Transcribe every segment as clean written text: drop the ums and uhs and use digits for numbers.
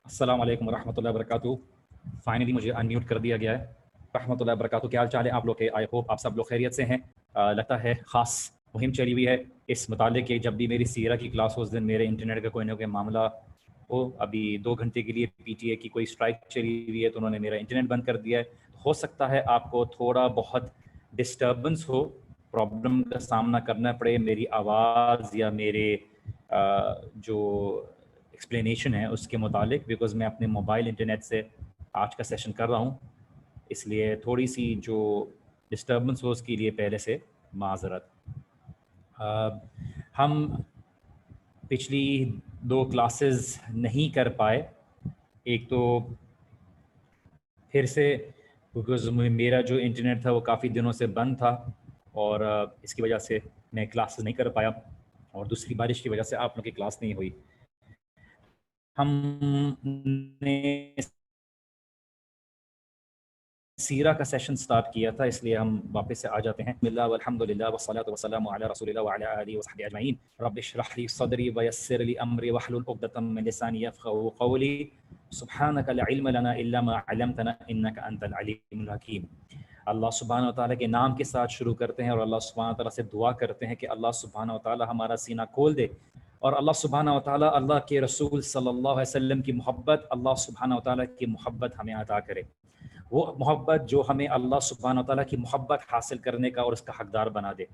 السلام علیکم ورحمۃ اللہ وبرکاتہ. فائنلی مجھے انمیوٹ کر دیا گیا ہے. رحمۃ اللہ وبرکاتہ. کیا حال چال ہے آپ لوگ کے؟ آئی ہوپ آپ سب لوگ خیریت سے ہیں. لگتا ہے خاص مہم چلی ہوئی ہے اس متعلق کہ جب بھی میری سیرہ کی کلاس ہو اس دن میرے انٹرنیٹ کا کوئی نہ کوئی معاملہ ہو. ابھی 2 گھنٹے کے لیے پی ٹی اے کی کوئی اسٹرائک چلی ہوئی ہے تو انہوں نے میرا انٹرنیٹ بند کر دیا ہے. ہو سکتا ہے آپ کو تھوڑا بہت ڈسٹربنس ہو، پرابلم کا سامنا کرنا پڑے میری آواز یا میرے جو ایکسپلینیشن ہے اس کے متعلق، بیکاز میں اپنے موبائل انٹرنیٹ سے آج کا سیشن کر رہا ہوں، اس لیے تھوڑی سی جو ڈسٹربنس ہو اس کے لیے پہلے سے معذرت. ہم پچھلی 2 کلاسز نہیں کر پائے. ایک تو پھر سے بیکاز میرا جو انٹرنیٹ تھا وہ کافی دنوں سے بند تھا اور اس کی وجہ سے میں کلاسز نہیں کر پایا، اور دوسری بارش کی وجہ سے آپ لوگوں کی کلاس نہیں ہوئی. ہم نے سیرہ کا سیشن سٹارٹ کیا تھا، اس لیے ہم واپس سے آ جاتے ہیں. بسم اللہ والحمد للہ والصلاۃ والسلام علی رسول اللہ وعلی آلہ وصحبہ اجمعین. رب اشرح لی صدری ویسر لی امری واحلل عقدۃ من لسانی یفقهوا قولی. سبحانک لا علم لنا الا ما علمتنا انک انت العلیم الحکیم. اللہ سبحانہ و تعالیٰ کے نام کے ساتھ شروع کرتے ہیں اور اللہ سبحانہ و تعالیٰ سے دعا کرتے ہیں کہ اللہ سبحانہ و تعالیٰ ہمارا سینہ کھول دے، اور اللہ سبحانہ و تعالیٰ اللہ کے رسول صلی اللہ علیہ وسلم کی محبت، اللہ سبحانہ و تعالیٰ کی محبت ہمیں عطا کرے. وہ محبت جو ہمیں اللہ سبحانہ و تعالیٰ کی محبت حاصل کرنے کا اور اس کا حقدار بنا دے،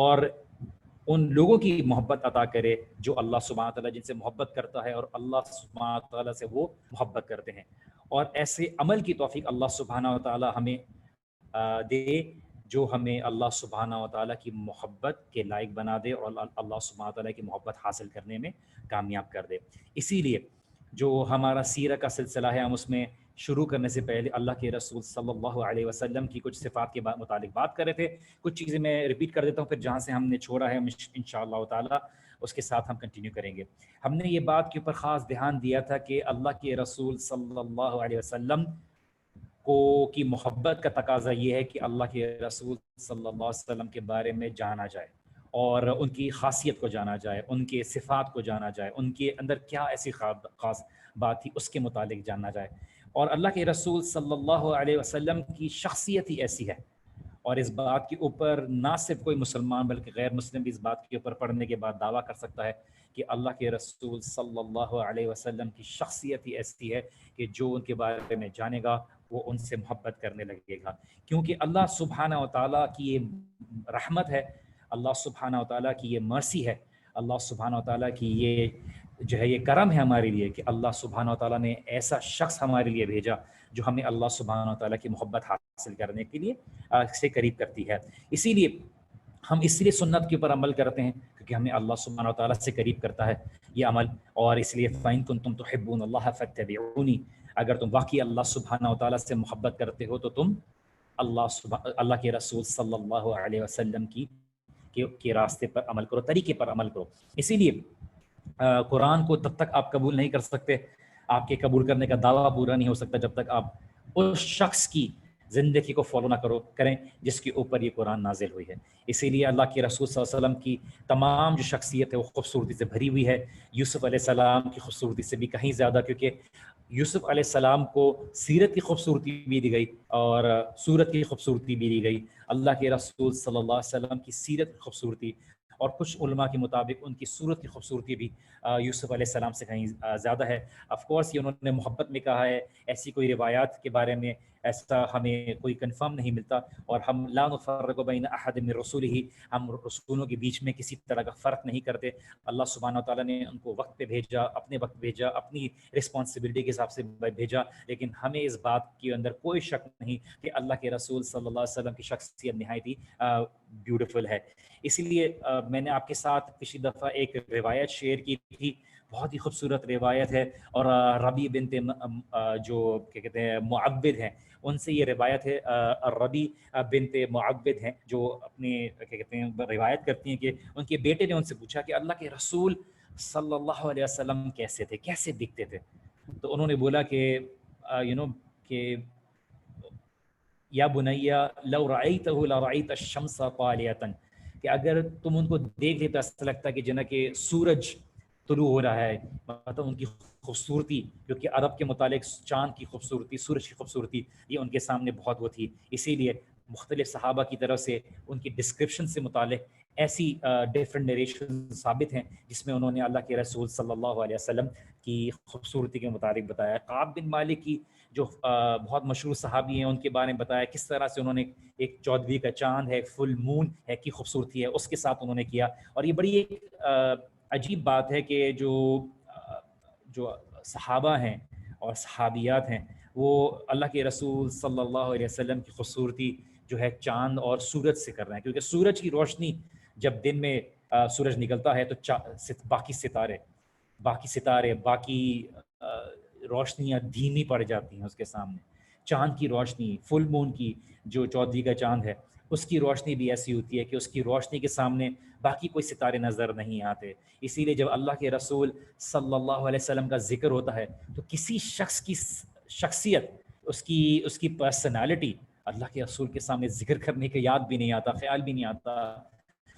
اور ان لوگوں کی محبت عطا کرے جو اللہ سبحانہ و تعالیٰ جن سے محبت کرتا ہے اور اللہ سبحانہ و تعالیٰ سے وہ محبت کرتے ہیں، اور ایسے عمل کی توفیق اللہ سبحانہ و تعالیٰ ہمیں دے جو ہمیں اللہ سبحانہ و تعالیٰ کی محبت کے لائق بنا دے اور اللہ سبحانہ و تعالیٰ کی محبت حاصل کرنے میں کامیاب کر دے. اسی لیے جو ہمارا سیرہ کا سلسلہ ہے، ہم اس میں شروع کرنے سے پہلے اللہ کے رسول صلی اللہ علیہ وسلم کی کچھ صفات کے متعلق بات کر رہے تھے. کچھ چیزیں میں ریپیٹ کر دیتا ہوں، پھر جہاں سے ہم نے چھوڑا ہے انشاءاللہ تعالیٰ اس کے ساتھ ہم کنٹینیو کریں گے. ہم نے یہ بات کے اوپر خاص دھیان دیا تھا کہ اللہ کے رسول صلی اللہ علیہ وسلم کی محبت کا تقاضا یہ ہے کہ اللہ کے رسول صلی اللہ علیہ وسلم کے بارے میں جانا جائے اور ان کی خاصیت کو جانا جائے، ان کے صفات کو جانا جائے، ان کے اندر کیا ایسی خاص بات تھی اس کے متعلق جاننا جائے. اور اللہ کے رسول صلی اللہ علیہ وسلم کی شخصیت ہی ایسی ہے، اور اس بات کے اوپر نہ صرف کوئی مسلمان بلکہ غیر مسلم بھی اس بات کے اوپر پڑھنے کے بعد دعویٰ کر سکتا ہے کہ اللہ کے رسول صلی اللہ علیہ وسلم کی شخصیت ہی ایسی ہے کہ جو ان کے بارے میں جانے گا وہ ان سے محبت کرنے لگے گا. کیونکہ اللہ سبحانہ و تعالیٰ کی یہ رحمت ہے، اللہ سبحانہ و تعالیٰ کی یہ مرسی ہے، اللہ سبحانہ و تعالیٰ کی یہ جو ہے یہ کرم ہے ہمارے لیے کہ اللہ سبحانہ و تعالیٰ نے ایسا شخص ہمارے لیے بھیجا جو ہمیں اللہ سبحانہ و تعالیٰ کی محبت حاصل کرنے کے لیے سے قریب کرتی ہے. اسی لیے ہم اس لیے سنت کے اوپر عمل کرتے ہیں کیونکہ ہمیں اللہ سبحانہ و تعالیٰ سے قریب کرتا ہے یہ عمل. اور اس لیے فَإِن كُنتُمْ تُحِبُّونَ اللَّهَ فَاتَّبِعُونِي، اگر تم واقعی اللہ سبحانہ و تعالیٰ سے محبت کرتے ہو تو تم اللہ کے رسول صلی اللہ علیہ وسلم کے راستے پر عمل کرو، طریقے پر عمل کرو. اسی لیے قرآن کو تب تک آپ قبول نہیں کر سکتے، آپ کے قبول کرنے کا دعویٰ پورا نہیں ہو سکتا جب تک آپ اس شخص کی زندگی کو فالو نہ کریں جس کے اوپر یہ قرآن نازل ہوئی ہے. اسی لیے اللہ کے رسول صلی اللہ علیہ وسلم کی تمام جو شخصیت ہے وہ خوبصورتی سے بھری ہوئی ہے. یوسف علیہ السلام کی خوبصورتی سے بھی کہیں زیادہ، کیونکہ یوسف علیہ السلام کو سیرت کی خوبصورتی بھی دی گئی اور صورت کی خوبصورتی بھی دی گئی. اللہ کے رسول صلی اللہ علیہ وسلم کی سیرت کی خوبصورتی اور کچھ علماء کے مطابق ان کی صورت کی خوبصورتی بھی یوسف علیہ السلام سے کہیں زیادہ ہے. آف کورس یہ انہوں نے محبت میں کہا ہے، ایسی کوئی روایات کے بارے میں ایسا ہمیں کوئی کنفرم نہیں ملتا، اور ہم لا نفرق بین احد من رسولہ، ہم رسولوں کے بیچ میں کسی طرح کا فرق نہیں کرتے. اللہ سبحانہ و تعالیٰ نے ان کو وقت پہ بھیجا، اپنے وقت بھیجا، اپنی رسپانسبلٹی کے حساب سے بھیجا، لیکن ہمیں اس بات کے اندر کوئی شک نہیں کہ اللہ کے رسول صلی اللہ علیہ وسلم کی شخصیت نہایت ہی بیوٹیفل ہے. اسی لیے میں نے آپ کے ساتھ پچھلی دفعہ ایک روایت شیئر کی تھی، بہت ہی خوبصورت روایت ہے، اور ربی بنت جو کیا کہتے ہیں معبد ہیں ان سے یہ روایت ہے. ربی بنت معبد ہیں جو اپنے کیا کہتے ہیں روایت کرتی ہیں کہ ان کے بیٹے نے ان سے پوچھا کہ اللہ کے رسول صلی اللہ علیہ وسلم کیسے تھے، کیسے دکھتے تھے؟ تو انہوں نے بولا کہ کہ یا بنیا لو رأیتہ لرأیت الشمس طالعۃ، کہ اگر تم ان کو دیکھ لیتے ایسا لگتا کہ جنا کہ سورج طلوع ہو رہا ہے، مطلب ان کی خوبصورتی، کیونکہ عرب کے متعلق چاند کی خوبصورتی، سورج کی خوبصورتی یہ ان کے سامنے بہت وہ تھی، اسی لیے مختلف صحابہ کی طرف سے ان کی ڈسکرپشن سے متعلق ایسی ڈفرینٹ نریشن ثابت ہیں جس میں انہوں نے اللہ کے رسول صلی اللہ علیہ وسلم کی خوبصورتی کے متعلق بتایا۔ کعب بن مالک کی جو بہت مشہور صحابی ہیں ان کے بارے میں بتایا کس طرح سے انہوں نے ایک 14ویں کا چاند ہے، فل مون ہے کی خوبصورتی ہے اس کے ساتھ انہوں نے کیا۔ اور یہ بڑی ایک عجیب بات ہے کہ جو صحابہ ہیں اور صحابیات ہیں وہ اللہ کے رسول صلی اللہ علیہ وسلم کی خوبصورتی جو ہے چاند اور سورج سے کر رہے ہیں، کیونکہ سورج کی روشنی جب دن میں سورج نکلتا ہے تو باقی ستارے باقی روشنیاں دھیمی پڑ جاتی ہیں اس کے سامنے۔ چاند کی روشنی، فل مون کی جو 14ویں کا چاند ہے اس کی روشنی بھی ایسی ہوتی ہے کہ اس کی روشنی کے سامنے باقی کوئی ستارے نظر نہیں آتے۔ اسی لیے جب اللہ کے رسول صلی اللہ علیہ وسلم کا ذکر ہوتا ہے تو کسی شخص کی شخصیت، اس کی پرسنالٹی اللہ کے رسول کے سامنے ذکر کرنے کے یاد بھی نہیں آتا، خیال بھی نہیں آتا۔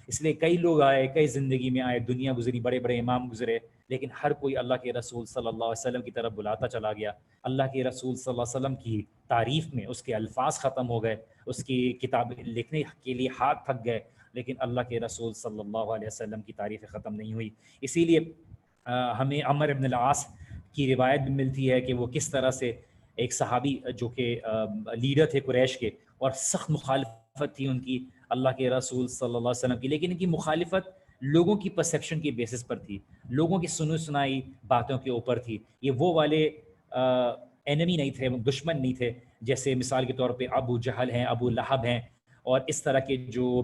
اس لیے کئی لوگ آئے، کئی زندگی میں آئے، دنیا گزری، بڑے بڑے امام گزرے، لیکن ہر کوئی اللہ کے رسول صلی اللہ علیہ وسلم کی طرف بلاتا چلا گیا۔ اللہ کے رسول صلی اللہ علیہ وسلم کی تعریف میں اس کے الفاظ ختم ہو گئے، اس کی کتاب لکھنے کے لیے ہاتھ تھک گئے، لیکن اللہ کے رسول صلی اللہ علیہ وسلم کی تعریف ختم نہیں ہوئی۔ اسی لیے ہمیں عمر بن العاص کی روایت بھی ملتی ہے کہ وہ کس طرح سے ایک صحابی جو کہ لیڈر تھے قریش کے اور سخت مخالفت تھی ان کی اللہ کے رسول صلی اللہ علیہ وسلم کی، لیکن ان کی مخالفت لوگوں کی پرسیپشن کے بیسس پر تھی، لوگوں کی سنائی باتوں کے اوپر تھی۔ یہ وہ والے اینمی نہیں تھے، دشمن نہیں تھے جیسے مثال کے طور پہ ابو جہل ہیں، ابو لہب ہیں، اور اس طرح کے جو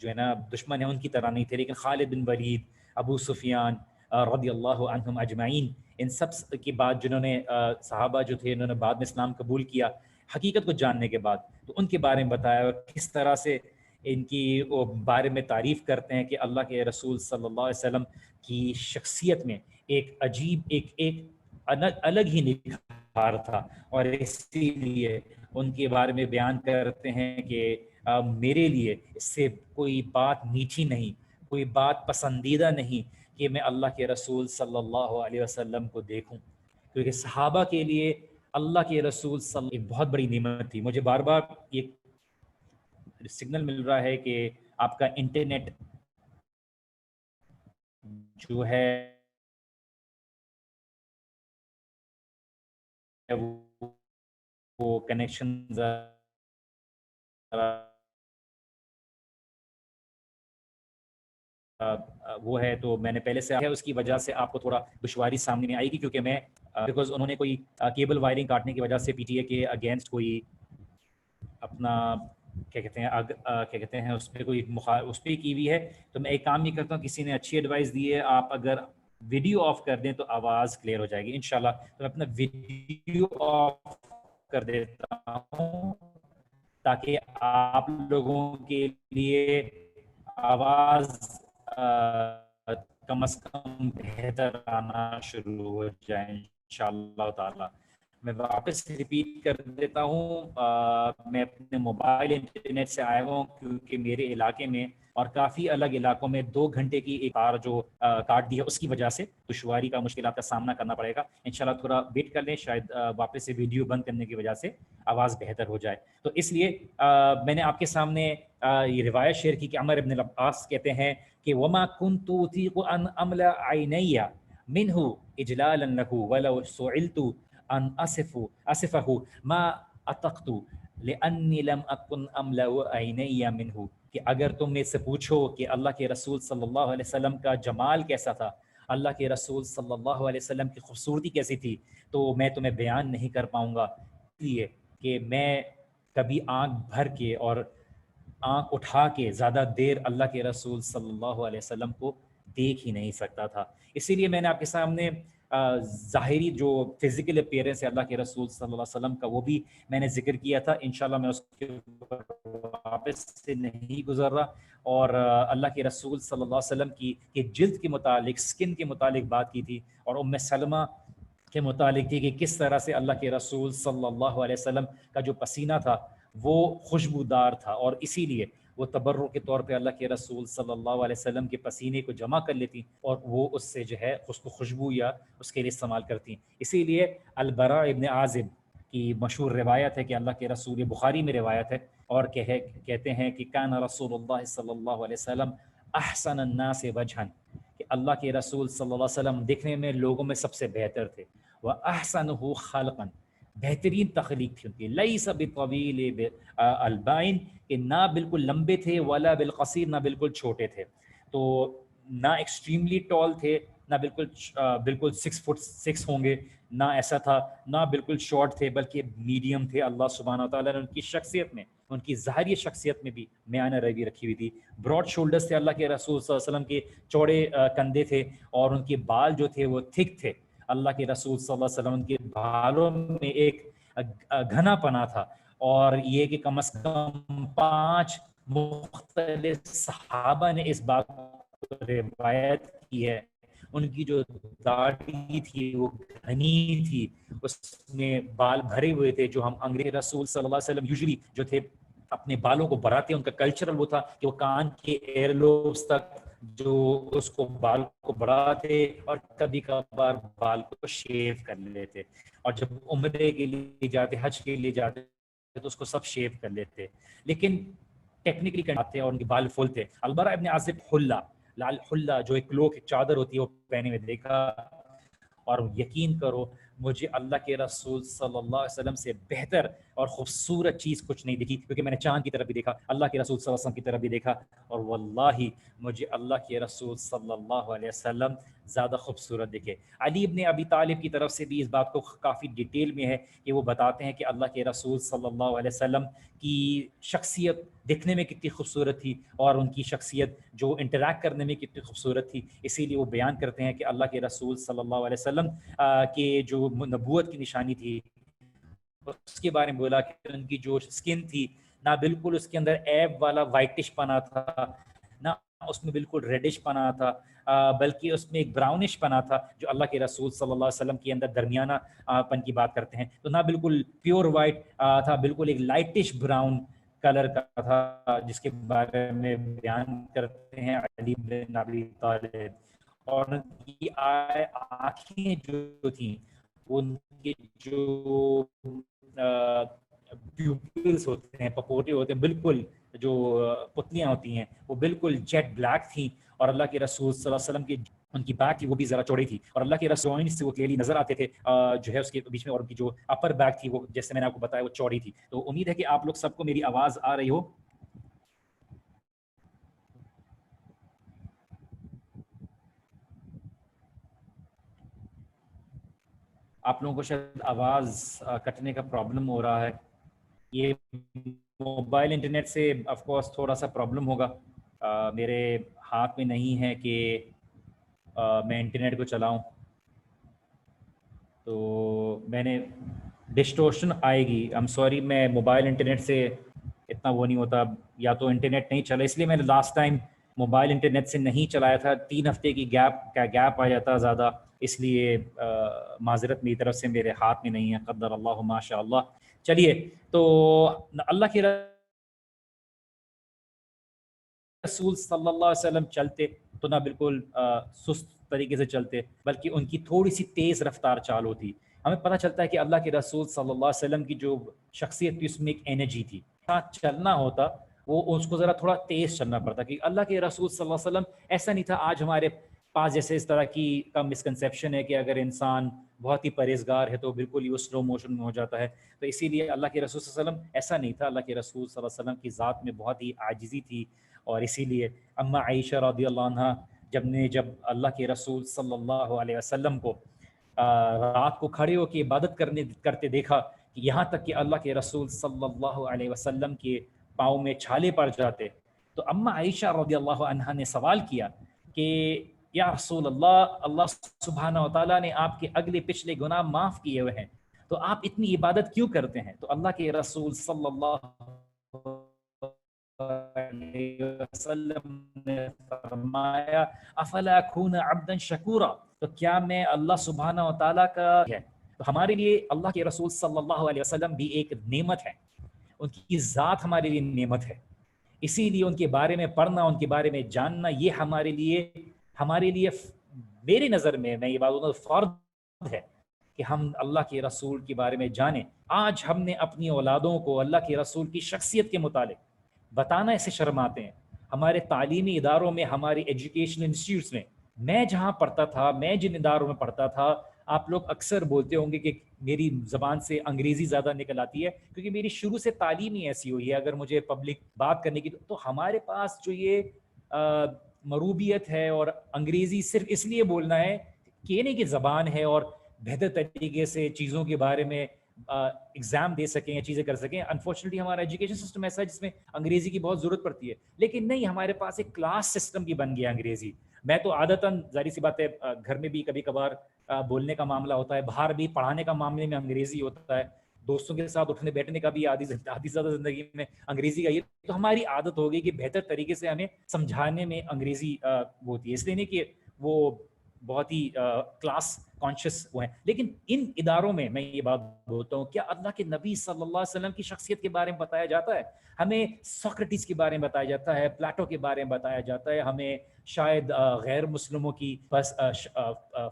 ہے نا دشمن ہیں ان کی طرح نہیں تھے، لیکن خالد بن ولید، ابو سفیان رضی اللہ عنہم اجمعین، ان سب کی بات جنہوں نے صحابہ جو تھے انہوں نے بعد میں اسلام قبول کیا حقیقت کو جاننے کے بعد، تو ان کے بارے میں بتایا کس طرح سے ان کی بارے میں تعریف کرتے ہیں کہ اللہ کے رسول صلی اللہ علیہ وسلم کی شخصیت میں ایک عجیب ایک الگ ہی نکھار تھا، اور اسی لیے ان کے بارے میں بیان کرتے ہیں کہ میرے لیے اس سے کوئی بات میٹھی نہیں، کوئی بات پسندیدہ نہیں کہ میں اللہ کے رسول صلی اللہ علیہ وسلم کو دیکھوں، کیونکہ صحابہ کے لیے اللہ کے رسول ایک بہت بڑی نعمت تھی۔ مجھے بار بار یہ سگنل مل رہا ہے کہ آپ کا انٹرنیٹ جو ہے وہ کنیکشن وہ ہے تو میں نے پہلے سے ہے، اس کی وجہ سے آپ کو تھوڑا دشواری سامنے میں آئے گی، کیونکہ میں بیکاز انہوں نے کوئی کیبل وائرنگ کاٹنے کی وجہ سے پی ٹی اے کے اگینسٹ کوئی اپنا کیا کہتے ہیں اس پہ کوئی اس پہ کی ہوئی ہے، تو میں ایک کام یہ کرتا ہوں، کسی نے اچھی ایڈوائس دی ہے، آپ اگر ویڈیو آف کر دیں تو آواز کلیئر ہو جائے گی انشاءاللہ۔ تو میں اپنا ویڈیو آف کر دیتا ہوں تاکہ آپ لوگوں کے لیے آواز کم از کم بہتر آنا شروع ہو جائے انشاءاللہ تعالی۔ میں واپس ریپیٹ کر دیتا ہوں، میں اپنے موبائل انٹرنیٹ سے آیا ہوں کیونکہ میرے علاقے میں اور کافی الگ علاقوں میں 2 گھنٹے کی ایک تار جو کاٹ دی ہے اس کی وجہ سے دشواری کا مشکلات کا سامنا کرنا پڑے گا انشاءاللہ۔ تھوڑا ویٹ کر لیں، شاید واپس سے ویڈیو بند کرنے کی وجہ سے آواز بہتر ہو جائے۔ تو اس لیے میں نے آپ کے سامنے یہ روایت شیئر کی کہ عمر بن العاص کہتے ہیں کہ وما كنت اطيق ان املا عيني منه اجلالا له ولو سئلت ان اصفه ما اطقت لاني لم اكن املا عيني منه، کہ اگر تم مجھ سے پوچھو کہ اللہ کے رسول صلی اللہ علیہ وسلم کا جمال کیسا تھا، اللہ کے رسول صلی اللہ علیہ وسلم کی خوبصورتی کیسی تھی، تو میں تمہیں بیان نہیں کر پاؤں گا، اس لیے کہ میں کبھی آنکھ بھر کے اور آنکھ اٹھا کے زیادہ دیر اللہ کے رسول صلی اللہ علیہ وسلم کو دیکھ ہی نہیں سکتا تھا۔ اسی لیے میں نے آپ کے سامنے ظاہری جو فزیکل اپیئرنس ہے اللہ کے رسول صلی اللہ علیہ وسلم کا وہ بھی میں نے ذکر کیا تھا، انشاءاللہ میں اس کے واپس سے نہیں گزر رہا، اور اللہ کے رسول صلی اللہ علیہ وسلم کی جلد کے متعلق، سکن کے متعلق بات کی تھی، اور ام سلمہ کے متعلق تھی کہ کس طرح سے اللہ کے رسول صلی اللہ علیہ وسلم کا جو پسینہ تھا وہ خوشبودار تھا، اور اسی لیے وہ تبرک کے طور پہ اللہ کے رسول صلی اللہ علیہ وسلم کے پسینے کو جمع کر لیتی اور وہ اس سے جو ہے اس کو خوشبو یا اس کے لیے استعمال کرتی. اسی لیے البراء ابن عازب کی مشہور روایت ہے کہ اللہ کے رسول، بخاری میں روایت ہے، اور کہتے ہیں کہ کان رسول اللہ صلی اللہ علیہ وسلم احسن الناس وجہا، کہ اللہ کے رسول صلی اللہ علیہ وسلم دیکھنے میں لوگوں میں سب سے بہتر تھے. وَأَحْسَنُهُ خَلْقًا، بہترین تخلیق تھی ان کی. لَيْسَ بِطَوِيلِ الْبَائِن، کہ نہ بالکل لمبے تھے، ولا بالقصیر، نہ بالکل چھوٹے تھے. تو نہ ایکسٹریملی ٹال تھے، نہ بالکل 6 فٹ 6 ہوں گے، نہ ایسا تھا، نہ بالکل شارٹ تھے، بلکہ میڈیم تھے. اللہ سبحانہ تعالیٰ نے ان کی شخصیت میں، ان کی ظاہری شخصیت میں بھی میانہ روی رکھی ہوئی تھی. براڈ شولڈرز تھے اللہ کے رسول صلی اللہ علیہ وسلم کے، چوڑے کندھے تھے، اور ان کے بال جو تھے وہ تھک تھے. اللہ کے رسول صلی اللہ علیہ وسلم ان کے بالوں میں ایک گھنا پنا تھا. اور یہ کہ کم از کم 5 مختلف صحابہ نے اس بات کو روایت کی ہے. ان کی جو داڑھی تھی وہ گھنی تھی، اس میں بال بھرے ہوئے تھے. جو ہم انگریز رسول صلی اللہ علیہ وسلم یوزلی جو تھے اپنے بالوں کو بڑھاتے، ان کا کلچرل وہ تھا کہ وہ کان کے ایئر لوبس تک جو اس کو بال کو بڑھاتے، اور کبھی کبھار بال کو شیو کر لیتے. اور جب عمرے کے لیے جاتے، حج کے لیے جاتے، تو اس کو سب شیو کر لیتے. لیکن ٹیکنیکلی کرتے اور ان کے بال فل تھے. البراء ابن عازب حلہ، لال حلہ جو ایک کلوک، ایک چادر ہوتی ہے، وہ پہنے میں دیکھا. اور یقین کرو مجھے اللہ کے رسول صلی اللہ علیہ وسلم سے بہتر اور خوبصورت چیز کچھ نہیں دیکھی، کیونکہ میں نے چاند کی طرف بھی دیکھا، اللہ کے رسول صلی اللہ علیہ وسلم کی طرف بھی دیکھا، اور واللہ مجھے اللہ کے رسول صلی اللہ علیہ وسلم زیادہ خوبصورت دکھے. علی ابن ابی طالب کی طرف سے بھی اس بات کو کافی ڈیٹیل میں ہے کہ وہ بتاتے ہیں کہ اللہ کے رسول صلی اللہ علیہ وسلم کی شخصیت دیکھنے میں کتنی خوبصورت تھی، اور ان کی شخصیت جو انٹریکٹ کرنے میں کتنی خوبصورت تھی. اسی لیے وہ بیان کرتے ہیں کہ اللہ کے رسول صلی اللہ علیہ وسلم کے جو نبوت کی نشانی تھی، اس کے بارے میں بولا کہ ان کی جو سکن تھی، نہ بالکل اس کے اندر ایب والا وائٹش پنا تھا، نہ اس میں بالکل ریڈش پنا تھا، بلکہ اس میں ایک براؤنش پنا تھا جو اللہ کے رسول صلی اللہ علیہ وسلم کے اندر درمیانہ پن کی بات کرتے ہیں. تو نہ بالکل پیور وائٹ تھا، بالکل ایک لائٹش براؤن کلر کا تھا، جس کے بارے میں بیان کرتے ہیں علی بن ابی طالب. اور ان کی آنکھیں جو تھیں، ان کے جو پیوپلز ہوتے ہیں، پپوٹے ہوتے ہیں، بالکل جو پتلیاں ہوتی ہیں وہ بالکل جیٹ بلیک تھیں. اور اللہ کے رسول صلی اللہ علیہ وسلم کی ان کی بیک تھی وہ بھی ذرا چوڑی تھی، اور اللہ کے رسول سے وہ کلیئرلی نظر آتے تھے جو ہے اس کے بیچ میں. اور ان کی جو اپر بیک تھی وہ جیسے میں نے آپ کو بتایا وہ چوڑی تھی. تو امید ہے کہ آپ لوگ سب کو میری آواز آ رہی ہو. آپ لوگوں کو شاید آواز کٹنے کا پرابلم ہو رہا ہے. یہ موبائل انٹرنیٹ سے آف کورس تھوڑا سا پرابلم ہوگا. میرے ہاتھ میں نہیں ہے کہ میں انٹرنیٹ کو چلاؤں، تو میں نے ڈسٹورشن آئے گی. ایم سوری، میں موبائل انٹرنیٹ سے اتنا وہ نہیں ہوتا، یا تو انٹرنیٹ نہیں چلا، اس لیے میں نے لاسٹ ٹائم موبائل انٹرنیٹ سے نہیں چلایا تھا. 3 ہفتے کی گیپ آ جاتا زیادہ، اس لیے معذرت میری طرف سے، میرے ہاتھ میں نہیں ہے. قدر اللہ ما شاء اللہ. چلیے، تو اللہ کے رسول صلی اللہ علیہ وسلم چلتے تو نہ بالکل سست طریقے سے چلتے، بلکہ ان کی تھوڑی سی تیز رفتار چال ہوتی. ہمیں پتہ چلتا ہے کہ اللہ کے رسول صلی اللہ علیہ وسلم کی جو شخصیت تھی اس میں ایک انرجی تھی. چلنا ہوتا وہ اس کو ذرا تھوڑا تیز چلنا پڑتا، کہ اللہ کے رسول صلی اللہ علیہ وسلم ایسا نہیں تھا. آج ہمارے پاس جیسے اس طرح کی کا مسکنسیپشن ہے کہ اگر انسان بہت ہی پرہیزگار ہے تو بالکل ہی وہ سلو موشن میں ہو جاتا ہے. تو اسی لیے اللہ کے رسول صلی اللہ علیہ وسلم ایسا نہیں تھا. اللہ کے رسول صلی اللہ علیہ وسلم کی ذات میں بہت ہی عاجزی تھی. اور اسی لیے اما عائشہ رضی اللہ عنہا جب اللہ کے رسول صلی اللہ علیہ وسلم کو رات کو کھڑے ہو کے عبادت کرتے دیکھا، کہ یہاں تک کہ اللہ کے رسول صلی اللہ علیہ وسلم کے پاؤں میں چھالے پڑ جاتے، تو اما عائشہ رضی اللہ عنہا نے سوال کیا کہ یا رسول اللہ، اللہ سبحانہ و تعالیٰ نے آپ کے اگلے پچھلے گناہ معاف کیے ہوئے ہیں، تو آپ اتنی عبادت کیوں کرتے ہیں؟ تو اللہ کے رسول صلی اللہ علیہ وسلم نے فرمایا افلا اکون عبدا شکورا، تو کیا میں اللہ سبحانہ و تعالیٰ کا ہے؟ تو ہمارے لیے اللہ کے رسول صلی اللہ علیہ وسلم بھی ایک نعمت ہے، ان کی ذات ہمارے لیے نعمت ہے. اسی لیے ان کے بارے میں پڑھنا، ان کے بارے میں جاننا، یہ ہمارے لیے میری نظر میں یہ بات بولوں فرض ہے کہ ہم اللہ کے رسول کے بارے میں جانیں۔ آج ہم نے اپنی اولادوں کو اللہ کے رسول کی شخصیت کے متعلق بتانا ایسے شرماتے ہیں۔ ہمارے تعلیمی اداروں میں، ہماری ایجوکیشنل انسٹیٹیوٹس میں جہاں پڑھتا تھا، میں جن اداروں میں پڑھتا تھا، آپ لوگ اکثر بولتے ہوں گے کہ میری زبان سے انگریزی زیادہ نکل آتی ہے، کیونکہ میری شروع سے تعلیم ہی ایسی ہوئی ہے۔ اگر مجھے پبلک بات کرنے کی تو ہمارے پاس جو یہ مروبیت ہے اور انگریزی صرف اس لیے بولنا ہے کہ نہیں کہ زبان ہے اور بہتر طریقے سے چیزوں کے بارے میں ایگزام دے سکیں یا چیزیں کر سکیں۔ انفارچونیٹلی ہمارا ایجوکیشن سسٹم ایسا ہے جس میں انگریزی کی بہت ضرورت پڑتی ہے، لیکن نہیں، ہمارے پاس ایک کلاس سسٹم بھی بن گیا انگریزی۔ میں تو عادتاً ظاہر سی بات ہے گھر میں بھی کبھی کبھار بولنے کا معاملہ ہوتا ہے، باہر بھی پڑھانے کا معاملے میں انگریزی ہوتا ہے، دوستوں کے ساتھ اٹھنے بیٹھنے کا بھی آدھی زیادہ زندگی میں انگریزی کا یہ تو ہماری عادت ہو گئی کہ بہتر طریقے سے ہمیں سمجھانے میں انگریزی وہ ہوتی ہے۔ اس لیے نہیں کہ وہ بہت ہی کلاس کانشیس وہ ہیں، لیکن ان اداروں میں یہ بات بولتا ہوں، کیا اللہ کے نبی صلی اللہ علیہ وسلم کی شخصیت کے بارے میں بتایا جاتا ہے؟ ہمیں سوکریٹس کے بارے میں بتایا جاتا ہے، پلاٹو کے بارے میں بتایا جاتا ہے، ہمیں شاید غیر مسلموں کی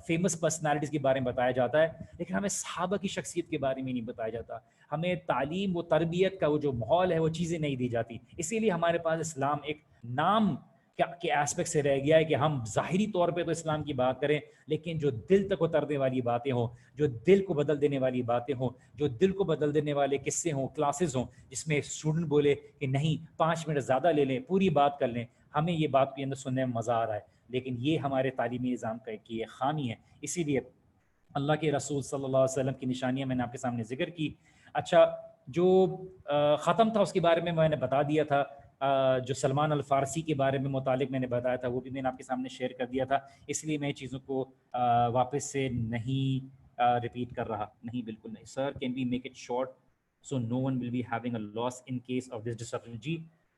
فیمس پرسنالٹیز کے بارے میں بتایا جاتا ہے، لیکن ہمیں صحابہ کی شخصیت کے بارے میں نہیں بتایا جاتا۔ ہمیں تعلیم و تربیت کا وہ جو ماحول ہے وہ چیزیں نہیں دی جاتی۔ اسی لیے ہمارے پاس اسلام ایک نام کے ایسپیکٹ سے رہ گیا ہے کہ ہم ظاہری طور پہ تو اسلام کی بات کریں، لیکن جو دل تک اترنے والی باتیں ہوں، جو دل کو بدل دینے والی باتیں ہوں، جو دل کو بدل دینے والے قصے ہوں، کلاسز ہوں، جس میں اسٹوڈنٹ بولے کہ نہیں 5 منٹ زیادہ لے لیں، پوری بات کر لیں، ہمیں یہ بات کے اندر سننے میں مزہ آ رہا ہے، لیکن یہ ہمارے تعلیمی نظام کی ایک خامی ہے۔ اسی لیے اللہ کے رسول صلی اللہ علیہ وسلم کی نشانیاں میں نے آپ کے سامنے ذکر کی۔ اچھا، جو ختم تھا اس کے بارے میں نے بتا دیا تھا، جو سلمان الفارسی کے بارے میں متعلق میں نے بتایا تھا وہ بھی میں نے آپ کے سامنے شیئر کر دیا تھا، اس لیے میں چیزوں کو واپس سے نہیں ریپیٹ کر رہا۔ نہیں، بالکل نہیں sir, can we make it short so no one will be having a loss in case of this disruption? جی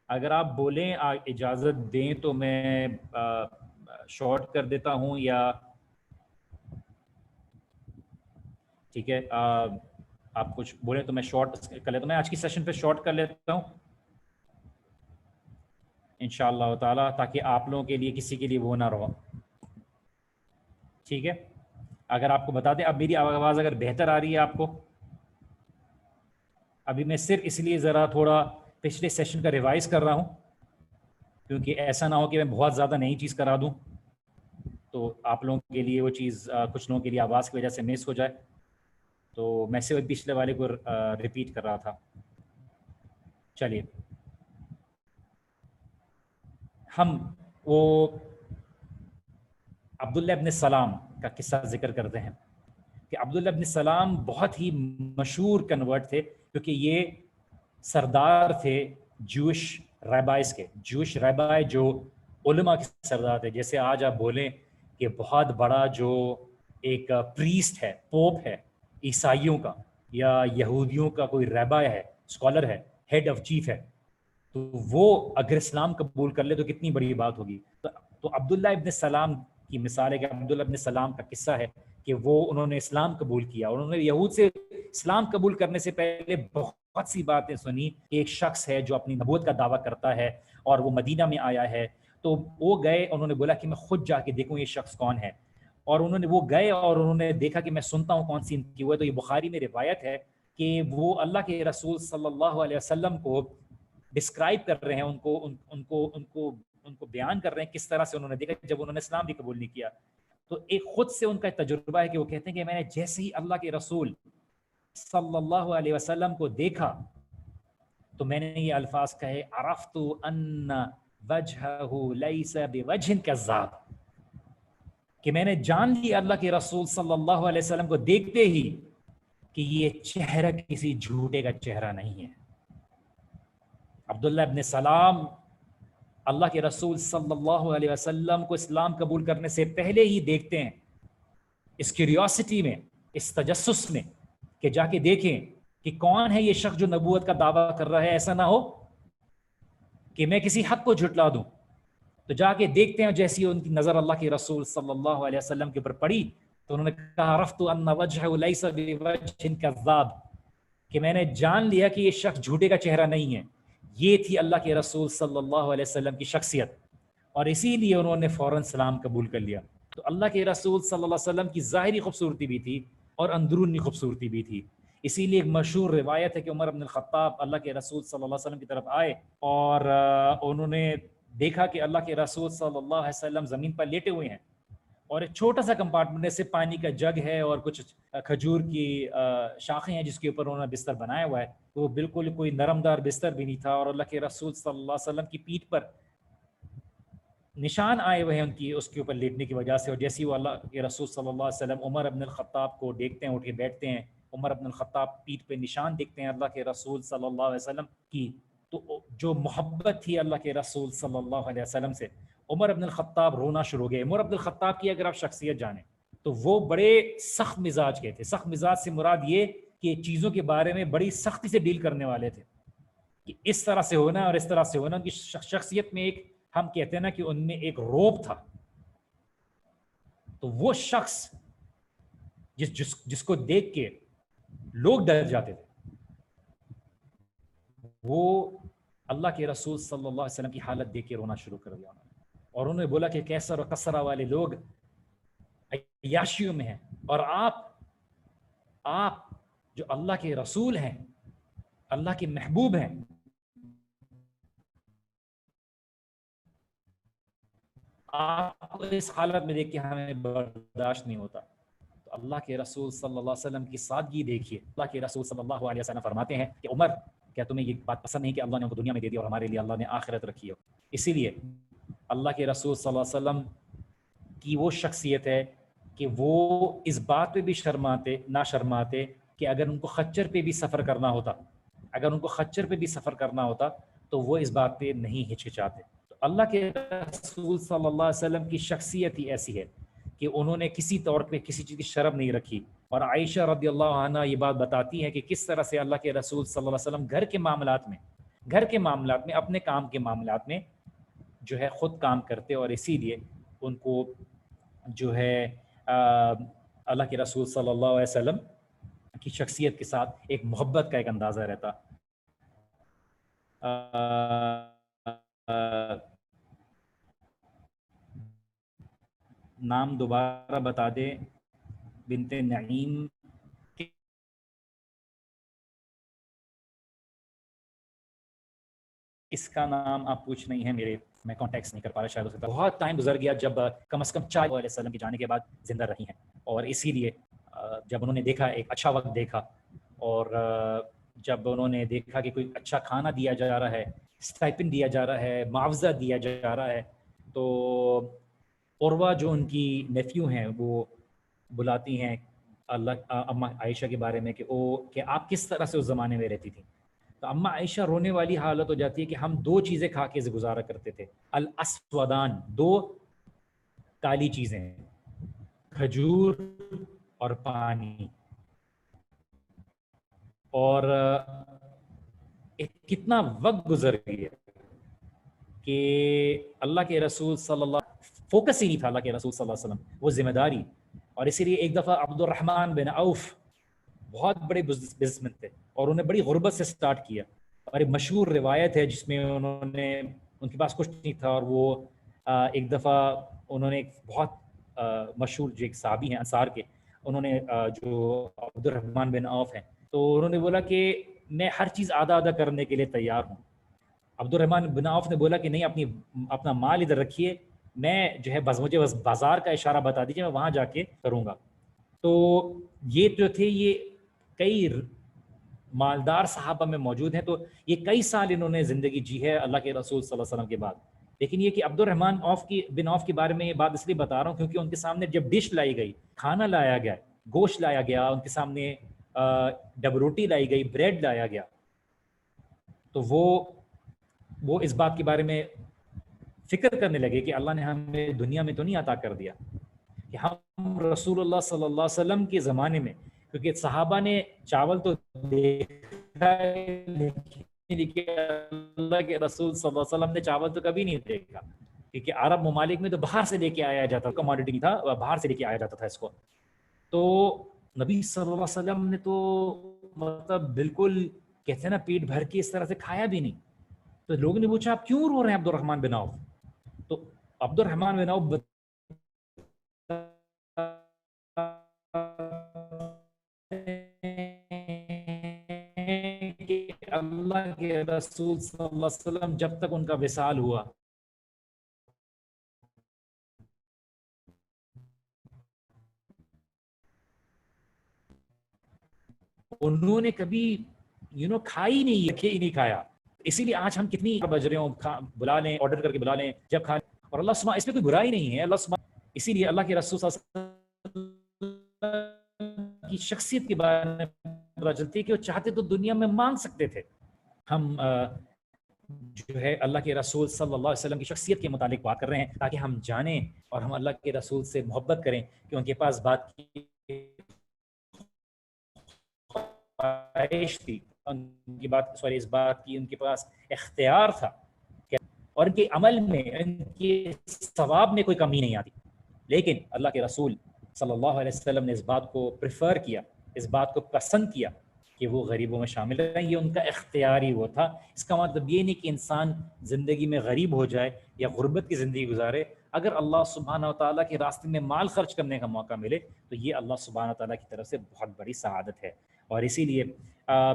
اگر آپ بولیں، اجازت دیں تو میں شارٹ کر دیتا ہوں، یا ٹھیک ہے آپ کچھ بولیں تو میں شارٹ کر لیتا ہوں۔ میں آج کی سیشن پہ شارٹ کر لیتا ہوں انشاءاللہ تعالیٰ، تاکہ آپ لوگوں کے لیے کسی کے لیے وہ نہ رہو۔ ٹھیک ہے، اگر آپ کو بتا دیں اب میری آواز اگر بہتر آ رہی ہے آپ کو؟ ابھی میں صرف اس لیے ذرا تھوڑا پچھلے سیشن کا ریوائز کر رہا ہوں، کیونکہ ایسا نہ ہو کہ میں بہت زیادہ نئی چیز کرا دوں تو آپ لوگوں کے لیے وہ چیز کچھ لوگوں کے لیے آواز کی وجہ سے مس ہو جائے، تو میں صرف پچھلے والے کو ریپیٹ کر رہا تھا۔ چلیے، ہم وہ عبداللہ ابن سلام کا قصہ ذکر کرتے ہیں کہ عبداللہ ابن سلام بہت ہی مشہور کنورٹ تھے، کیونکہ یہ سردار تھے جوش ریبائز کے۔ جوش ریبائی جو علماء کے سردار تھے، جیسے آج آپ بولیں کہ بہت بڑا جو ایک پریسٹ ہے، پوپ ہے عیسائیوں کا یا یہودیوں کا، کوئی ریبائی ہے، اسکالر ہے، ہیڈ آف چیف ہے، تو وہ اگر اسلام قبول کر لے تو کتنی بڑی بات ہوگی۔ تو عبداللہ ابن سلام کی مثال ہے کہ عبداللہ ابن سلام کا قصہ ہے کہ انہوں نے اسلام قبول کیا، اور انہوں نے یہود سے اسلام قبول کرنے سے پہلے بہت سی باتیں سنی کہ ایک شخص ہے جو اپنی نبوت کا دعویٰ کرتا ہے اور وہ مدینہ میں آیا ہے، تو وہ گئے، انہوں نے بولا کہ میں خود جا کے دیکھوں یہ شخص کون ہے، اور وہ گئے اور انہوں نے دیکھا کہ میں سنتا ہوں کون سی ان کی وہ ہے، تو یہ بخاری میں روایت ہے کہ وہ اللہ کے رسول صلی اللہ علیہ وسلم کو ڈسکرائب کر رہے ہیں، ان کو بیان کر رہے ہیں کس طرح سے انہوں نے دیکھا جب انہوں نے اسلام بھی قبول نہیں کیا۔ تو ایک خود سے ان کا تجربہ ہے کہ وہ کہتے ہیں کہ میں نے جیسے ہی اللہ کے رسول صلی اللہ علیہ وسلم کو دیکھا تو میں نے یہ الفاظ کہے، عرفت ان وجہہ لیس بوجہ کذاب، کہ میں نے جان لیا اللہ کے رسول صلی اللہ علیہ وسلم کو دیکھتے ہی کہ یہ چہرہ کسی جھوٹے کا چہرہ نہیں ہے۔ عبداللہ ابن سلام اللہ کے رسول صلی اللہ علیہ وسلم کو اسلام قبول کرنے سے پہلے ہی دیکھتے ہیں، اس کیوریوسٹی میں، اس تجسس میں کہ جا کے دیکھیں کہ کون ہے یہ شخص جو نبوت کا دعویٰ کر رہا ہے، ایسا نہ ہو کہ میں کسی حق کو جھٹلا دوں۔ تو جا کے دیکھتے ہیں، جیسی ان کی نظر اللہ کے رسول صلی اللہ علیہ وسلم کے اوپر پڑی تو انہوں نے کہا عرفت ان وجہہ لیس بوجہ کذاب، کہ میں نے جان لیا کہ یہ شخص جھوٹے کا چہرہ نہیں ہے، یہ تھی اللہ کے رسول صلی اللہ علیہ وسلم کی شخصیت، اور اسی لیے انہوں نے فوراً سلام قبول کر لیا۔ تو اللہ کے رسول صلی اللہ علیہ وسلم کی ظاہری خوبصورتی بھی تھی اور اندرونی خوبصورتی بھی تھی۔ اسی لیے ایک مشہور روایت ہے کہ عمر بن الخطاب اللہ کے رسول صلی اللہ علیہ وسلم کی طرف آئے اور انہوں نے دیکھا کہ اللہ کے رسول صلی اللہ علیہ وسلم زمین پر لیٹے ہوئے ہیں، اور ایک چھوٹا سا کمپارٹمنٹ سے پانی کا جگ ہے اور کچھ کھجور کی شاخیں ہیں جس کے اوپر انہوں نے بستر بنایا ہوا ہے۔ تو بالکل کوئی نرم دار بستر بھی نہیں تھا، اور اللہ کے رسول صلی اللہ علیہ وسلم کی پیٹھ پر نشان آئے ہوئے ہیں ان کی اس کے اوپر لیٹنے کی وجہ سے۔ اور جیسے وہ اللہ کے رسول صلی اللہ علیہ وسلم عمر بن الخطاب کو دیکھتے ہیں، اٹھ کے بیٹھتے ہیں، عمر بن الخطاب پیٹھ پہ نشان دیکھتے ہیں اللہ کے رسول صلی اللہ علیہ وسلم کی، تو جو محبت تھی اللہ کے رسول صلی اللہ علیہ وسلم سے، عمر بن الخطاب رونا شروع ہو گئے۔ عمر بن الخطاب کی اگر آپ شخصیت جانیں تو وہ بڑے سخت مزاج کے تھے۔ سخت مزاج سے مراد یہ کہ چیزوں کے بارے میں بڑی سختی سے ڈیل کرنے والے تھے، کہ اس طرح سے ہونا اور اس طرح سے ہونا۔ ان کی شخصیت میں ایک، ہم کہتے ہیں نا کہ ان میں ایک روب تھا۔ تو وہ شخص جس کو دیکھ کے لوگ ڈر جاتے تھے، وہ اللہ کے رسول صلی اللہ علیہ وسلم کی حالت دیکھ کے رونا شروع کر دیا، اور انہوں نے بولا کہ کیسر و کسرہ والے لوگ عیاشیوں میں ہیں، اور آپ جو اللہ کے رسول ہیں، اللہ کے محبوب ہیں، آپ کو اس حالت میں دیکھ کے ہمیں برداشت نہیں ہوتا۔ تو اللہ کے رسول صلی اللہ علیہ وسلم کی سادگی دیکھیے۔ اللہ کے رسول صلی اللہ علیہ وسلم فرماتے ہیں کہ عمر، کیا تمہیں یہ بات پسند نہیں کہ اللہ نے ان کو دنیا میں دے دیا اور ہمارے لیے اللہ نے آخرت رکھی ہو؟ اسی لیے اللہ کے رسول صلی اللہ علیہ وسلم کی وہ شخصیت ہے کہ وہ اس بات پہ بھی نہ شرماتے کہ اگر ان کو خچر پہ بھی سفر کرنا ہوتا تو وہ اس بات پہ نہیں ہچکچاتے۔ تو اللہ کے رسول صلی اللہ علیہ وسلم کی شخصیت ہی ایسی ہے کہ انہوں نے کسی طور پہ کسی چیز کی شرم نہیں رکھی۔ اور عائشہ رضی اللہ عنہ یہ بات بتاتی ہے کہ کس طرح سے اللہ کے رسول صلی اللہ علیہ وسلم گھر کے معاملات میں اپنے کام کے معاملات میں جو ہے خود کام کرتے، اور اسی لیے ان کو جو ہے اللہ کے رسول صلی اللہ علیہ وسلم کی شخصیت کے ساتھ ایک محبت کا ایک اندازہ رہتا۔ نام دوبارہ بتا دے، بنت نعیم، اس کا نام آپ پوچھ نہیں ہے میرے، میں کانٹیکس نہیں کر پا رہا، شاید ہو سکتا بہت ٹائم گزر گیا جب کم از کم 40 علیہ وسلم کے جانے کے بعد زندہ رہی ہیں، اور اسی لیے جب انہوں نے دیکھا، ایک اچھا وقت دیکھا، اور جب انہوں نے دیکھا کہ کوئی اچھا کھانا دیا جا رہا ہے، اسٹائپن دیا جا رہا ہے، معاوضہ دیا جا رہا ہے، تو عروہ جو ان کی نیفیو ہیں وہ بلاتی ہیں اماں عائشہ کے بارے میں کہ آپ کس طرح سے اس زمانے میں رہتی تھیں۔ تو اماں عائشہ رونے والی حالت ہو جاتی ہے کہ ہم 2 چیزیں کھا کے گزارا کرتے تھے، الاسودان، 2 کالی چیزیں، کھجور اور پانی، اور کتنا وقت گزر گیا کہ اللہ کے رسول صلی اللہ، فوکس ہی نہیں تھا اللہ کے رسول صلی اللہ علیہ وسلم، وہ ذمہ داری۔ اور اسی لیے ایک دفعہ عبد الرحمن بن عوف بہت بڑے بزنس مین تھے، اور انہوں نے بڑی غربت سے سٹارٹ کیا، اور ایک مشہور روایت ہے جس میں ان کے پاس کچھ نہیں تھا، اور وہ ایک دفعہ انہوں نے ایک بہت مشہور جو ایک صحابی ہیں انصار کے، انہوں نے جو عبد الرحمن بن عوف ہیں، تو انہوں نے بولا کہ میں ہر چیز آدھا آدھا کرنے کے لیے تیار ہوں۔ عبد الرحمن بن عوف نے بولا کہ نہیں، اپنا مال ادھر رکھیے، میں جو ہے مجھے بس بازار کا اشارہ بتا دیجیے، میں وہاں جا کے کروں گا۔ تو یہ جو تھے، یہ کئی مالدار صحابہ میں موجود ہیں، تو یہ کئی سال انہوں نے زندگی جی ہے اللہ کے رسول صلی اللہ علیہ وسلم کے بعد۔ لیکن یہ کہ عبد الرحمن بن عوف کے بارے میں یہ بات اس لیے بتا رہا ہوں کیونکہ ان کے سامنے جب ڈش لائی گئی، کھانا لایا گیا، گوشت لایا گیا، ان کے سامنے ڈب روٹی لائی گئی، بریڈ لایا گیا، تو وہ اس بات کے بارے میں فکر کرنے لگے کہ اللہ نے ہمیں دنیا میں تو نہیں عطا کر دیا کہ ہم رسول اللہ صلی اللہ علیہ وسلم کے زمانے میں، کیونکہ صحابہ نے چاول تو دیکھا لیکن اللہ کے رسول صلی اللہ علیہ وسلم نے چاول تو کبھی نہیں دیکھا، کیونکہ عرب ممالک میں تو باہر سے لے کے آیا جاتا، کموڈٹی نہیں تھا، باہر سے لے کے آیا جاتا تھا اس کو۔ تو نبی صلی اللہ علیہ وسلم نے تو مطلب بالکل کہتے ہیں نا پیٹ بھر کے اس طرح سے کھایا بھی نہیں، تو لوگوں نے پوچھا آپ کیوں رو رہے ہیں عبد الرحمن بن عوف؟ تو عبد الرحمن بن عوف کہ اللہ کے رسول صلی اللہ علیہ وسلم جب تک ان کا وصال ہوا انہوں نے کبھی کھائی نہیں، رکھے ہی نہیں کھایا. اسی لیے آج ہم کتنی بج رہے ہوں بلا لیں، آرڈر کر کے بلا لیں جب کھا لیں، اور اللہ سبحانہ اس میں کوئی برائی نہیں ہے. اللہ سبحانہ اسی لیے اللہ کے رسول صلی اللہ علیہ وسلم کی شخصیت کے بارے میں پتہ چلتی ہے کہ وہ چاہتے تو دنیا میں مانگ سکتے تھے. ہم جو ہے اللہ کے رسول صلی اللہ علیہ وسلم کی شخصیت کے متعلق بات کر رہے ہیں تاکہ ہم جانیں اور ہم اللہ کے رسول سے محبت کریں کہ ان کے پاس بات کی خواہش تھی، ان کی بات سوری اس بات کی ان کے پاس اختیار تھا اور ان کے عمل میں ان کے ثواب میں کوئی کمی نہیں آتی. لیکن اللہ کے رسول صلی اللہ علیہ وسلم نے اس بات کو پریفر کیا، اس بات کو پسند کیا کہ وہ غریبوں میں شامل رہیں. یہ ان کا اختیاری وہ تھا. اس کا مطلب یہ نہیں کہ انسان زندگی میں غریب ہو جائے یا غربت کی زندگی گزارے. اگر اللہ سبحانہ و تعالیٰ کے راستے میں مال خرچ کرنے کا موقع ملے تو یہ اللہ سبحانہ و تعالیٰ کی طرف سے بہت بڑی سعادت ہے. اور اسی لیے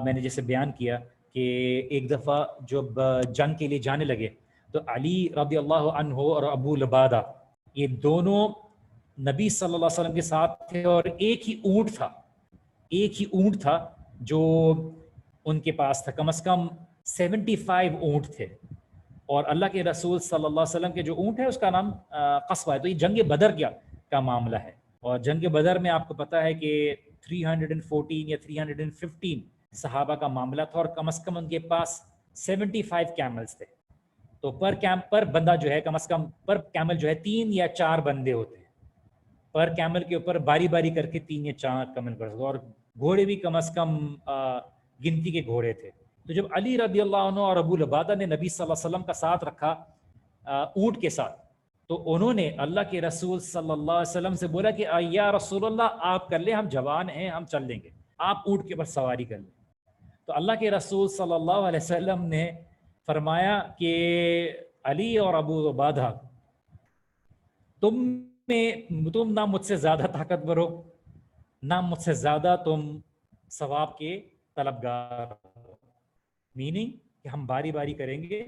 میں نے جیسے بیان کیا کہ ایک دفعہ جب جنگ کے لیے جانے لگے تو علی رضی اللہ عنہ اور ابو لبادہ یہ دونوں نبی صلی اللہ علیہ وسلم کے ساتھ تھے اور ایک ہی اونٹ تھا جو ان کے پاس تھا. کم از کم 75 اونٹ تھے اور اللہ کے رسول صلی اللہ علیہ وسلم کے جو اونٹ ہے اس کا نام قصوہ ہے. تو یہ جنگ بدر کا معاملہ ہے اور جنگ بدر میں آپ کو پتا ہے کہ 314 یا 315 صحابہ کا معاملہ تھا اور کم از کم ان کے پاس 75 کیملز تھے. تو پر بندہ جو ہے کم از کم پر کیمل جو ہے 3 یا 4 بندے ہوتے ہیں. پر کیمل کے اوپر باری باری کر کے 3 یا 4 کیمل کر سکتے اور گھوڑے بھی کم از کم گنتی کے گھوڑے تھے. تو جب علی رضی اللہ عنہ اور ابو لبادہ نے نبی صلی اللہ علیہ وسلم کا ساتھ رکھا اونٹ کے ساتھ تو انہوں نے اللہ کے رسول صلی اللہ علیہ وسلم سے بولا کہ یا رسول اللہ آپ کر لیں، ہم جوان ہیں، ہم چل لیں گے، آپ اونٹ کے اوپر سواری کر لیں. تو اللہ کے رسول صلی اللہ علیہ وسلم نے فرمایا کہ علی اور ابو لبادہ تم نہ مجھ سے زیادہ طاقتور ہو، نہ مجھ سے زیادہ تم ثواب کے طلبگار ہو. میننگ کہ ہم باری باری کریں گے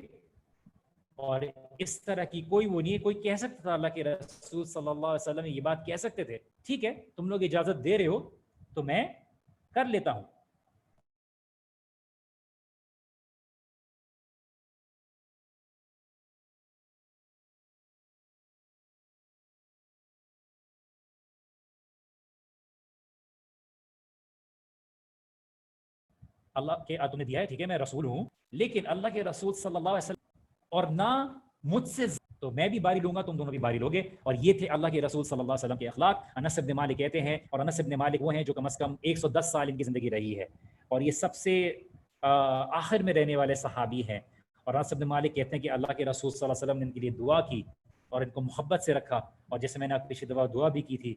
اور اس طرح کی کوئی وہ نہیں ہے. کوئی کہہ سکتا تھا اللہ کے رسول صلی اللہ علیہ وسلم یہ بات کہہ سکتے تھے ٹھیک ہے تم لوگ اجازت دے رہے ہو تو میں کر لیتا ہوں. اللہ کے تم نے دیا ہے ٹھیک ہے میں رسول ہوں، لیکن اللہ کے رسول صلی اللہ علیہ وسلم اور نہ مجھ سے تو میں بھی باری لوں گا، تم دونوں بھی باری لوگے. اور یہ تھے اللہ کے رسول صلی اللہ علیہ وسلم کے اخلاق. انس بن مالک کہتے ہیں اور انس بن مالک وہ ہیں جو کم از کم 110 سال ان کی زندگی رہی ہے اور یہ سب سے آخر میں رہنے والے صحابی ہیں. اور انس بن مالک کہتے ہیں کہ اللہ کے رسول صلی اللہ علیہ وسلم نے ان کے لیے دعا کی اور ان کو محبت سے رکھا. اور جیسے میں نے پچھلی دفعہ دعا بھی کی تھی،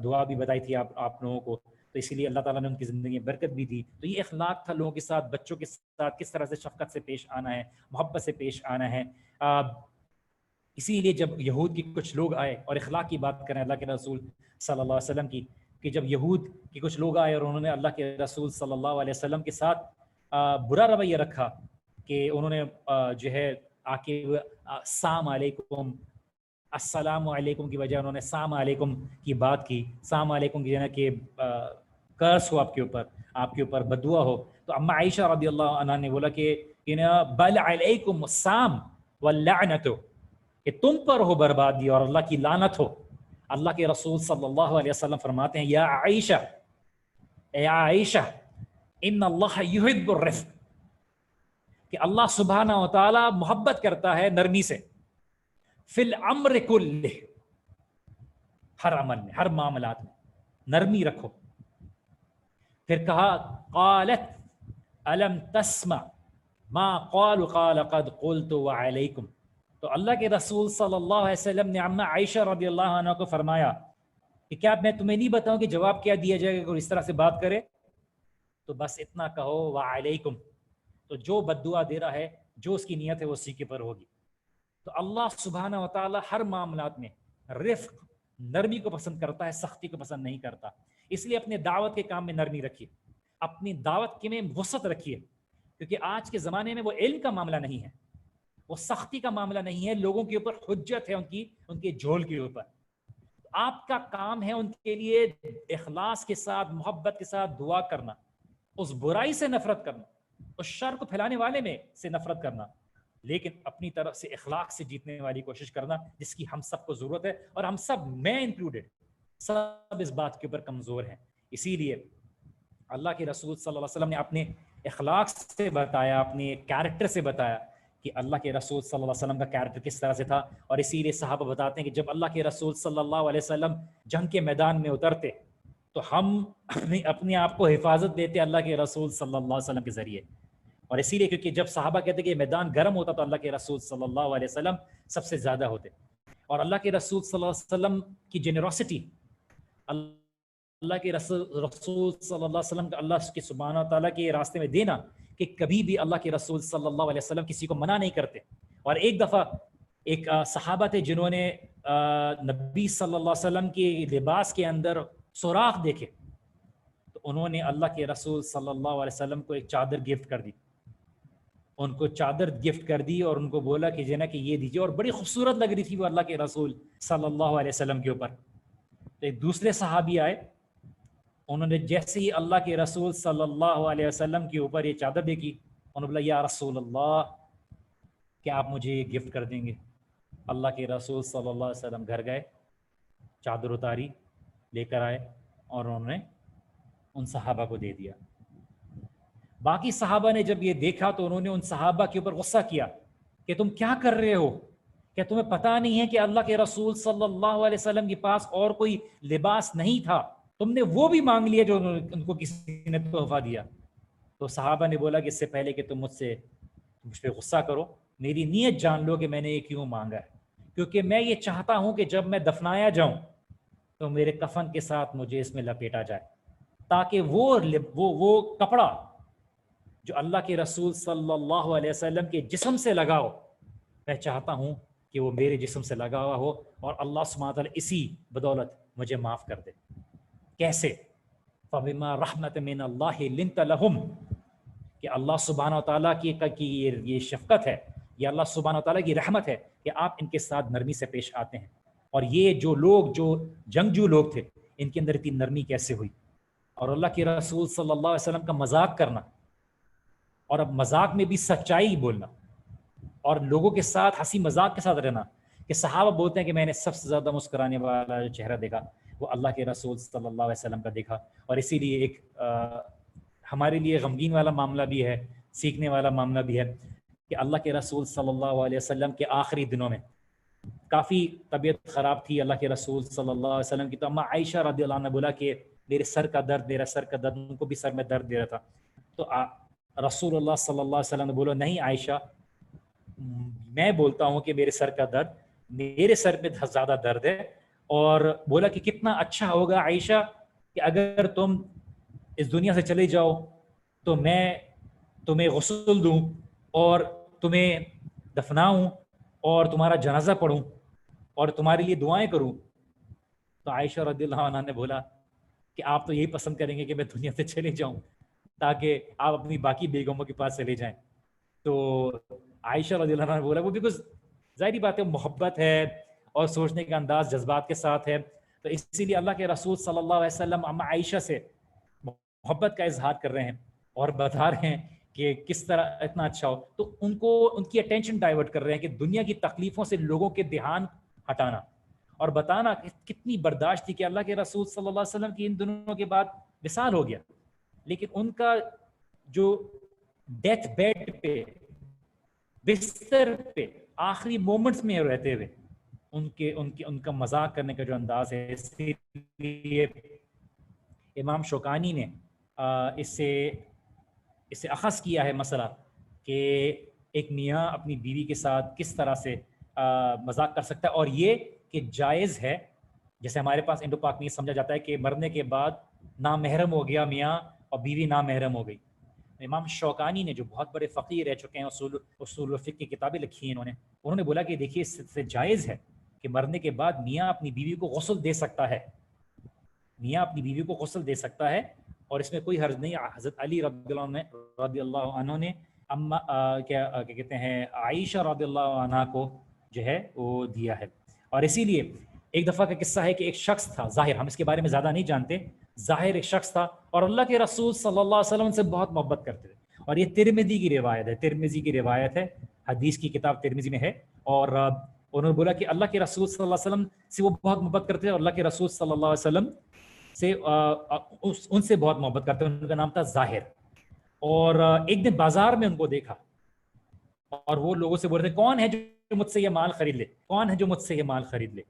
دعا بھی بتائی تھی آپ لوگوں کو، تو اسی لیے اللہ تعالیٰ نے ان کی زندگی میں برکت بھی دی. تو یہ اخلاق تھا لوگوں کے ساتھ، بچوں کے ساتھ کس طرح سے شفقت سے پیش آنا ہے، محبت سے پیش آنا ہے. اسی لیے جب یہود کے کچھ لوگ آئے اور اخلاق کی بات کریں اللہ کے رسول صلی اللہ علیہ وسلم کی، کہ جب یہود کے کچھ لوگ آئے اور انہوں نے اللہ کے رسول صلی اللہ علیہ وسلم کے ساتھ برا رویہ رکھا کہ انہوں نے جو ہے آ کے السلام علیکم، السلام علیکم کی وجہ انہوں نے سلام علیکم کی بات کی، سلام علیکم کی جگہ کہ کرس ہو آپ کے اوپر بدعا ہو. تو اما عائشہ رضی اللہ عنہ نے بولا کہ بل علیکم السلام واللعنت، کہ تم پر ہو بربادی اور اللہ کی لعنت ہو. اللہ کے رسول صلی اللہ علیہ وسلم فرماتے ہیں یا عائشہ، اے عائشہ، ان اللہ یحب الرفق، کہ اللہ سبحانہ و تعالی محبت کرتا ہے نرمی سے، فی الامر کلہ، ہر عمل میں، ہر معاملات میں نرمی رکھو. پھر کہا قالت الم تسمع ما قال قال قد قلت وعلیکم. تو اللہ کے رسول صلی اللہ علیہ وسلم نے عمہ عائشہ رضی اللہ عنہ کو فرمایا کہ کیا میں تمہیں نہیں بتاؤں کہ جواب کیا دیا جائے گا اگر اس طرح سے بات کرے؟ تو بس اتنا کہو وعلیکم. تو جو بد دعا دے رہا ہے جو اس کی نیت ہے وہ اسی کے پر ہوگی. تو اللہ سبحانہ و تعالیٰ ہر معاملات میں رفق، نرمی کو پسند کرتا ہے، سختی کو پسند نہیں کرتا. اس لیے اپنے دعوت کے کام میں نرمی رکھیے، اپنی دعوت کے میں وسعت رکھیے، کیونکہ آج کے زمانے میں وہ علم کا معاملہ نہیں ہے، وہ سختی کا معاملہ نہیں ہے، لوگوں کے اوپر حجت ہے ان کے جھول کے اوپر. آپ کا کام ہے ان کے لیے اخلاص کے ساتھ، محبت کے ساتھ دعا کرنا، اس برائی سے نفرت کرنا، اس شر کو پھیلانے والے میں سے نفرت کرنا، لیکن اپنی طرف سے اخلاق سے جیتنے والی کوشش کرنا، جس کی ہم سب کو ضرورت ہے. اور ہم سب، میں انکلوڈیڈ، سب اس بات کے اوپر کمزور ہیں. اسی لیے اللہ کے رسول صلی اللہ علیہ وسلم نے اپنے اخلاق سے بتایا، اپنے کیریکٹر سے بتایا کہ اللہ کے رسول صلی اللہ علیہ وسلم کا کیریکٹر کس طرح سے تھا. اور اسی لیے صحابہ بتاتے ہیں کہ جب اللہ کے رسول صلی اللہ علیہ وسلم جنگ کے میدان میں اترتے تو ہم اپنے آپ کو حفاظت دیتے اللہ کے رسول صلی اللہ علیہ وسلم کے ذریعے. اور اسی لیے کیونکہ جب صحابہ کہتے کہ میدان گرم ہوتا تو اللہ کے رسول صلی اللہ علیہ وسلم سب سے زیادہ ہوتے. اور اللہ کے رسول صلی اللہ علیہ وسلم کی جنراسٹی، اللہ کے رسول صلی اللہ علیہ وسلم کا اللہ کے سبحانہ تعالیٰ کے راستے میں دینا، کہ کبھی بھی اللہ کے رسول صلی اللہ علیہ وسلم کسی کو منع نہیں کرتے. اور ایک دفعہ ایک صحابہ تھے جنہوں نے نبی صلی اللہ علیہ وسلم کے لباس کے اندر سوراخ دیکھے، تو انہوں نے اللہ کے رسول صلی اللہ علیہ وسلم کو ایک چادر گفٹ کر دی. ان کو چادر گفٹ کر دی اور ان کو بولا کہ جنا کہ یہ دیجیے، اور بڑی خوبصورت لگ رہی تھی وہ اللہ کے رسول صلی اللہ علیہ وسلم کے اوپر. ایک دوسرے صحابی آئے، انہوں نے جیسے ہی اللہ کے رسول صلی اللہ علیہ وسلم کے اوپر یہ چادر دیکھی، انہوں نے بولا یا رسول اللہ، کیا آپ مجھے یہ گفٹ کر دیں گے؟ اللہ کے رسول صلی اللہ علیہ وسلم گھر گئے، چادر اتاری، لے کر آئے اور انہوں نے ان صحابہ کو دے دیا. باقی صحابہ نے جب یہ دیکھا تو انہوں نے ان صحابہ کے اوپر غصہ کیا کہ تم کیا کر رہے ہو؟ کیا تمہیں پتہ نہیں ہے کہ اللہ کے رسول صلی اللہ علیہ وسلم کے پاس اور کوئی لباس نہیں تھا، تم نے وہ بھی مانگ لیا جو ان کو کسی نے تحفہ دیا؟ تو صحابہ نے بولا کہ اس سے پہلے کہ تم مجھ پہ غصہ کرو، میری نیت جان لو کہ میں نے یہ کیوں مانگا ہے. کیونکہ میں یہ چاہتا ہوں کہ جب میں دفنایا جاؤں تو میرے کفن کے ساتھ مجھے اس میں لپیٹا جائے، تاکہ وہ کپڑا جو اللہ کے رسول صلی اللہ علیہ وسلم کے جسم سے لگا ہو، میں چاہتا ہوں کہ وہ میرے جسم سے لگا ہوا ہو، اور اللہ سبحانہ وتعالی اسی بدولت مجھے معاف کر دے. کیسے؟ فَبِمَا رَحْمَةٍ مِّنَ اللَّهِ لِنْتَ لَهُمْ، کہ اللہ سبحانہ وتعالیٰ کی یہ شفقت ہے، یہ اللہ سبحانہ وتعالیٰ کی رحمت ہے کہ آپ ان کے ساتھ نرمی سے پیش آتے ہیں. اور یہ جو جنگجو لوگ تھے، ان کے اندر اتنی نرمی کیسے ہوئی؟ اور اللہ کے رسول صلی اللہ علیہ وسلم کا مذاق کرنا، اور اب مذاق میں بھی سچائی بولنا، اور لوگوں کے ساتھ ہنسی مذاق کے ساتھ رہنا. کہ صحابہ بولتے ہیں کہ میں نے سب سے زیادہ مسکرانے والا جو چہرہ دیکھا وہ اللہ کے رسول صلی اللہ علیہ وسلم کا دیکھا. اور اسی لیے ایک ہمارے لیے غمگین والا معاملہ بھی ہے، سیکھنے والا معاملہ بھی ہے، کہ اللہ کے رسول صلی اللہ علیہ وسلم کے آخری دنوں میں کافی طبیعت خراب تھی اللہ کے رسول صلی اللہ علیہ وسلم کی. تو اما عائشہ رضی اللہ عنہ نے بولا کہ میرے سر کا درد، ان کو بھی سر میں درد دے رہا تھا. تو رسول اللہ صلی اللہ علیہ وسلم نے بولا نہیں عائشہ، میں بولتا ہوں کہ میرے سر کا درد، میرے سر میں زیادہ درد ہے. اور بولا کہ کتنا اچھا ہوگا عائشہ کہ اگر تم اس دنیا سے چلے جاؤ تو میں تمہیں غسل دوں اور تمہیں دفناؤں اور تمہارا جنازہ پڑھوں اور تمہارے لیے دعائیں کروں. تو عائشہ رضی اللہ عنہ نے بولا کہ آپ تو یہی پسند کریں گے کہ میں دنیا سے چلے جاؤں تاکہ آپ اپنی باقی بیگموں کے پاس چلے جائیں. تو عائشہ رضی اللہ عنہ نے بولا وہ بیکاز ظاہری بات ہے، محبت ہے اور سوچنے کا انداز جذبات کے ساتھ ہے. تو اسی لیے اللہ کے رسول صلی اللہ علیہ وسلم اما عائشہ سے محبت کا اظہار کر رہے ہیں اور بتا رہے ہیں کہ کس طرح اتنا اچھا ہو. تو ان کی اٹینشن ڈائیورٹ کر رہے ہیں کہ دنیا کی تکلیفوں سے لوگوں کے دھیان ہٹانا اور بتانا کتنی برداشت تھی کہ اللہ کے رسول صلی اللہ علیہ وسلم کی ان دنوں کے بعد وصال ہو گیا، لیکن ان کا جو ڈیتھ بیڈ پہ، بستر پہ آخری مومنٹس میں رہتے ہوئے ان کا مذاق کرنے کا جو انداز ہے، اس لیے امام شوکانی نے اس سے اخذ کیا ہے مسئلہ کہ ایک میاں اپنی بیوی کے ساتھ کس طرح سے مذاق کر سکتا ہے، اور یہ کہ جائز ہے. جیسے ہمارے پاس انڈو پاک میں یہ سمجھا جاتا ہے کہ مرنے کے بعد نامحرم ہو گیا میاں اور بیوی نامحرم ہو گئی، امام شوکانی نے جو بہت بڑے فقیر رہ چکے ہیں، اصول الفقہ کی کتابیں لکھی ہیں انہوں نے بولا کہ دیکھیے اس سے جائز ہے کہ مرنے کے بعد میاں اپنی بیوی کو غسل دے سکتا ہے، میاں اپنی بیوی کو غسل دے سکتا ہے، اور اس میں کوئی حرج نہیں۔ حضرت علی رضی اللہ عنہ نے کیا کہتے ہیں عائشہ رضی اللہ عنہ کو جو ہے وہ دیا ہے۔ اور اسی لیے ایک دفعہ کا قصہ ہے کہ ایک شخص تھا ظاہر، ہم اس کے بارے میں زیادہ نہیں جانتے، ظاہر ایک شخص تھا اور اللہ کے رسول صلی اللہ علیہ وسلم سے بہت محبت کرتے تھے، اور یہ ترمذی کی روایت ہے، ترمذی کی روایت ہے، حدیث کی کتاب ترمذی میں ہے، اور انہوں نے بولا کہ اللہ کے رسول صلی اللہ علیہ وسلم سے وہ بہت محبت کرتے تھے، اور اللہ کے رسول صلی اللہ علیہ وسلم سے ان سے بہت محبت کرتے ہیں۔ ان کا نام تھا ظاہر، اور ایک دن بازار میں ان کو دیکھا اور وہ لوگوں سے بول رہے تھے کون ہے جو مجھ سے یہ مال خرید لے، کون ہے جو مجھ سے یہ مال خرید لے۔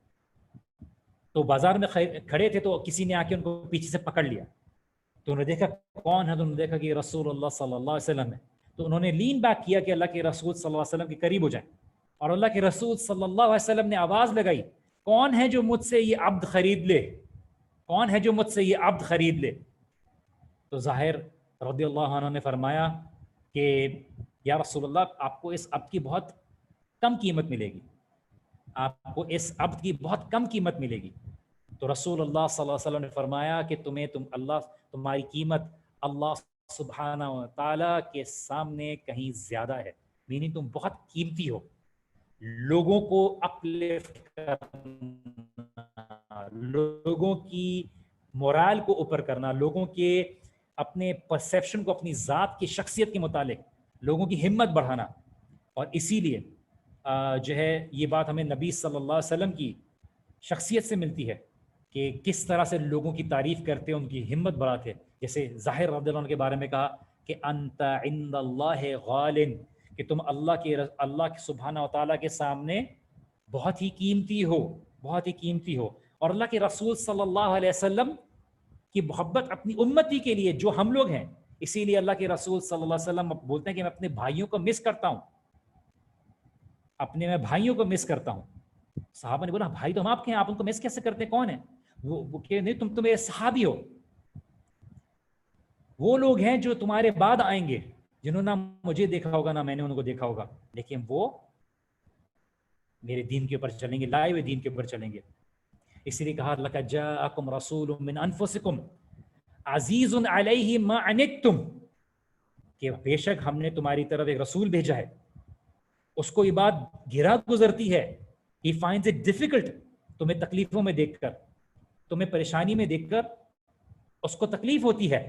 تو بازار میں کھڑے تھے تو کسی نے آ کے ان کو پیچھے سے پکڑ لیا، تو انہوں نے دیکھا کون ہے، تو انہوں نے دیکھا کہ رسول اللہ صلی اللہ علیہ وسلم ہے، تو انہوں نے لین بیک کیا کہ اللہ کے رسول صلی اللہ علیہ وسلم کے قریب ہو جائیں، اور اللہ کے رسول صلی اللہ علیہ وسلم نے آواز لگائی کون ہے جو مجھ سے یہ عبد خرید لے، کون ہے جو مجھ سے یہ عبد خرید لے۔ تو ظاہر رضی اللہ عنہ نے فرمایا کہ یا رسول اللہ آپ کو اس عبد کی بہت کم قیمت ملے گی، آپ کو اس عبد کی بہت کم قیمت ملے گی۔ تو رسول اللہ صلی اللہ علیہ وسلم نے فرمایا کہ تمہاری قیمت اللہ سبحانہ و تعالیٰ کے سامنے کہیں زیادہ ہے، میننگ تم بہت قیمتی ہو۔ لوگوں کو اپلفٹ کرنا، لوگوں کی مورال کو اوپر کرنا، لوگوں کے اپنے پرسیپشن کو، اپنی ذات کی شخصیت کے متعلق لوگوں کی ہمت بڑھانا، اور اسی لیے جو ہے یہ بات ہمیں نبی صلی اللہ علیہ وسلم کی شخصیت سے ملتی ہے کہ کس طرح سے لوگوں کی تعریف کرتے، ان کی ہمت بڑھاتے۔ جیسے ظاہر رضی اللہ عنہ کے بارے میں کہا کہ انت عند اللہ غالن، کہ تم اللہ کے سبحانہ و تعالیٰ کے سامنے بہت ہی قیمتی ہو، بہت ہی قیمتی ہو۔ اور اللہ کے رسول صلی اللہ علیہ وسلم کی محبت اپنی امتی کے لیے جو ہم لوگ ہیں، اسی لیے اللہ کے رسول صلی اللہ علیہ وسلم بولتے ہیں کہ میں اپنے بھائیوں کو مس کرتا ہوں، میں بھائیوں کو مس کرتا ہوں۔ صحابہ نے بولا بھائی تو ہم آپ کے ہیں، آپ ان کو مس کیسے کرتے ہیں، کون ہیں وہ کہ نہیں تم میرے صحابی ہو، وہ لوگ ہیں جو تمہارے بعد آئیں گے جنہوں نہ مجھے دیکھا ہوگا نہ میں نے ان کو دیکھا ہوگا، لیکن وہ میرے دین کے اوپر چلیں گے، لائے ہوئے دین کے اوپر چلیں گے۔ اسی لیے کہا لَقَدْ جَاءَكُمْ رَسُولٌ مِّنْ أَنفُسِكُمْ عَزِيزٌ عَلَيْهِ مَا عَنِتُّمْ، کہ بے شک ہم نے تمہاری طرف ایک رسول بھیجا ہے، اس کو یہ بات گھرا گزرتی ہے، he finds it difficult، تمہیں تکلیفوں میں دیکھ کر، تمہیں پریشانی میں دیکھ کر اس کو تکلیف ہوتی ہے۔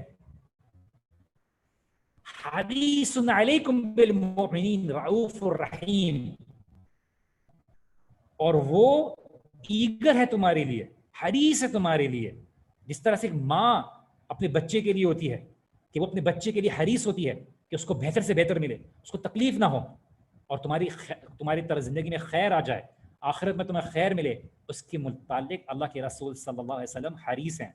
حریص علیکم بالمؤمنین رؤوف الرحیم، اور وہ ایگر ہے تمہارے لیے، حریص ہے تمہارے لیے، جس طرح سے ایک ماں اپنے بچے کے لیے ہوتی ہے کہ وہ اپنے بچے کے لیے حریص ہوتی ہے کہ اس کو بہتر سے بہتر ملے، اس کو تکلیف نہ ہو، اور تمہاری طرح زندگی میں خیر آ جائے، آخرت میں تمہیں خیر ملے، اس کے متعلق اللہ کے رسول صلی اللہ علیہ وسلم حریص ہیں۔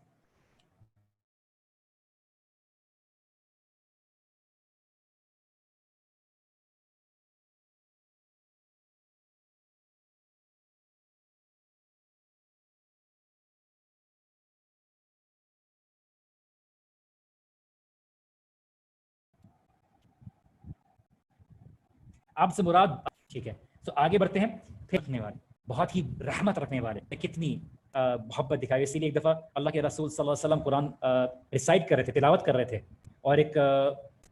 آپ سے مراد ٹھیک ہے، تو آگے بڑھتے ہیں۔ پھر رکھنے والے، بہت ہی رحمت رکھنے والے، کتنی محبت دکھائی۔ اسی لیے ایک دفعہ اللہ کے رسول صلی اللہ علیہ وسلم قرآن ریسائٹ کر رہے تھے، تلاوت کر رہے تھے، اور ایک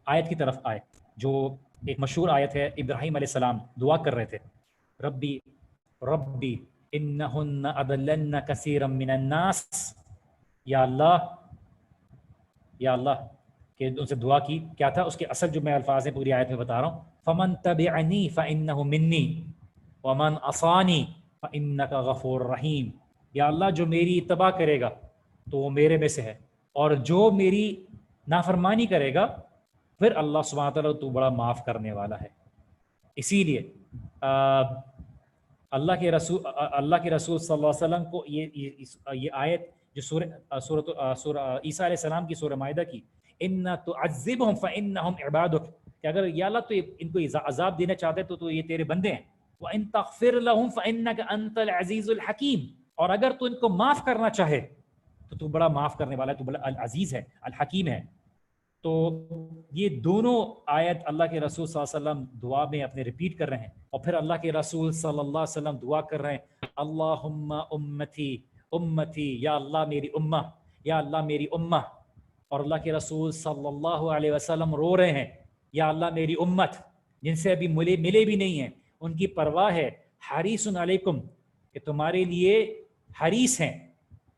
آیت کی طرف آئے جو ایک مشہور آیت ہے، ابراہیم علیہ السلام دعا کر رہے تھے، ربی ربی انہن اضللن کثیرا من الناس، یا اللہ کہ ان سے دعا کی، کیا تھا اس کے اصل جو میں الفاظ ہیں پوری آیت میں بتا رہا ہوں، فمن تبعنی فانہ منی ومن عصانی فانک غفور رحیم، یا اللہ جو میری اتباع کرے گا تو وہ میرے میں سے ہے، اور جو میری نافرمانی کرے گا پھر اللہ سبحانہ تعالیٰ تو بڑا معاف کرنے والا ہے۔ اسی لیے اللہ کے رسول صلی اللہ علیہ وسلم کو یہ آیت جو سورہ عیسیٰ علیہ السلام کی سورہ مائدہ کی، ان تعذبہم فانہم عبادک، کہ اگر یا اللہ تو ان کو عذاب دینا چاہتے تو یہ تیرے بندے ہیں، وان تغفر لہم فانک انت العزیز الحکیم، اور اگر تو ان کو معاف کرنا چاہے تو بڑا معاف کرنے والا ہے، تو بڑا العزیز ہے، الحکیم ہے۔ تو یہ دونوں آیت اللہ کے رسول صلی اللہ علیہ وسلم دعا میں اپنے ریپیٹ کر رہے ہیں، اور پھر اللہ کے رسول صلی اللہ علیہ وسلم دعا کر رہے ہیں اللہم امتی امتی، یا اللہ میری امہ، یا اللہ میری امہ. اور اللہ کے رسول صلی اللہ علیہ وسلم رو رہے ہیں یا اللہ میری امت جن سے ابھی ملے بھی نہیں ہیں، ان کی پرواہ ہے، حریص علیکم، کہ تمہارے لیے حریص ہیں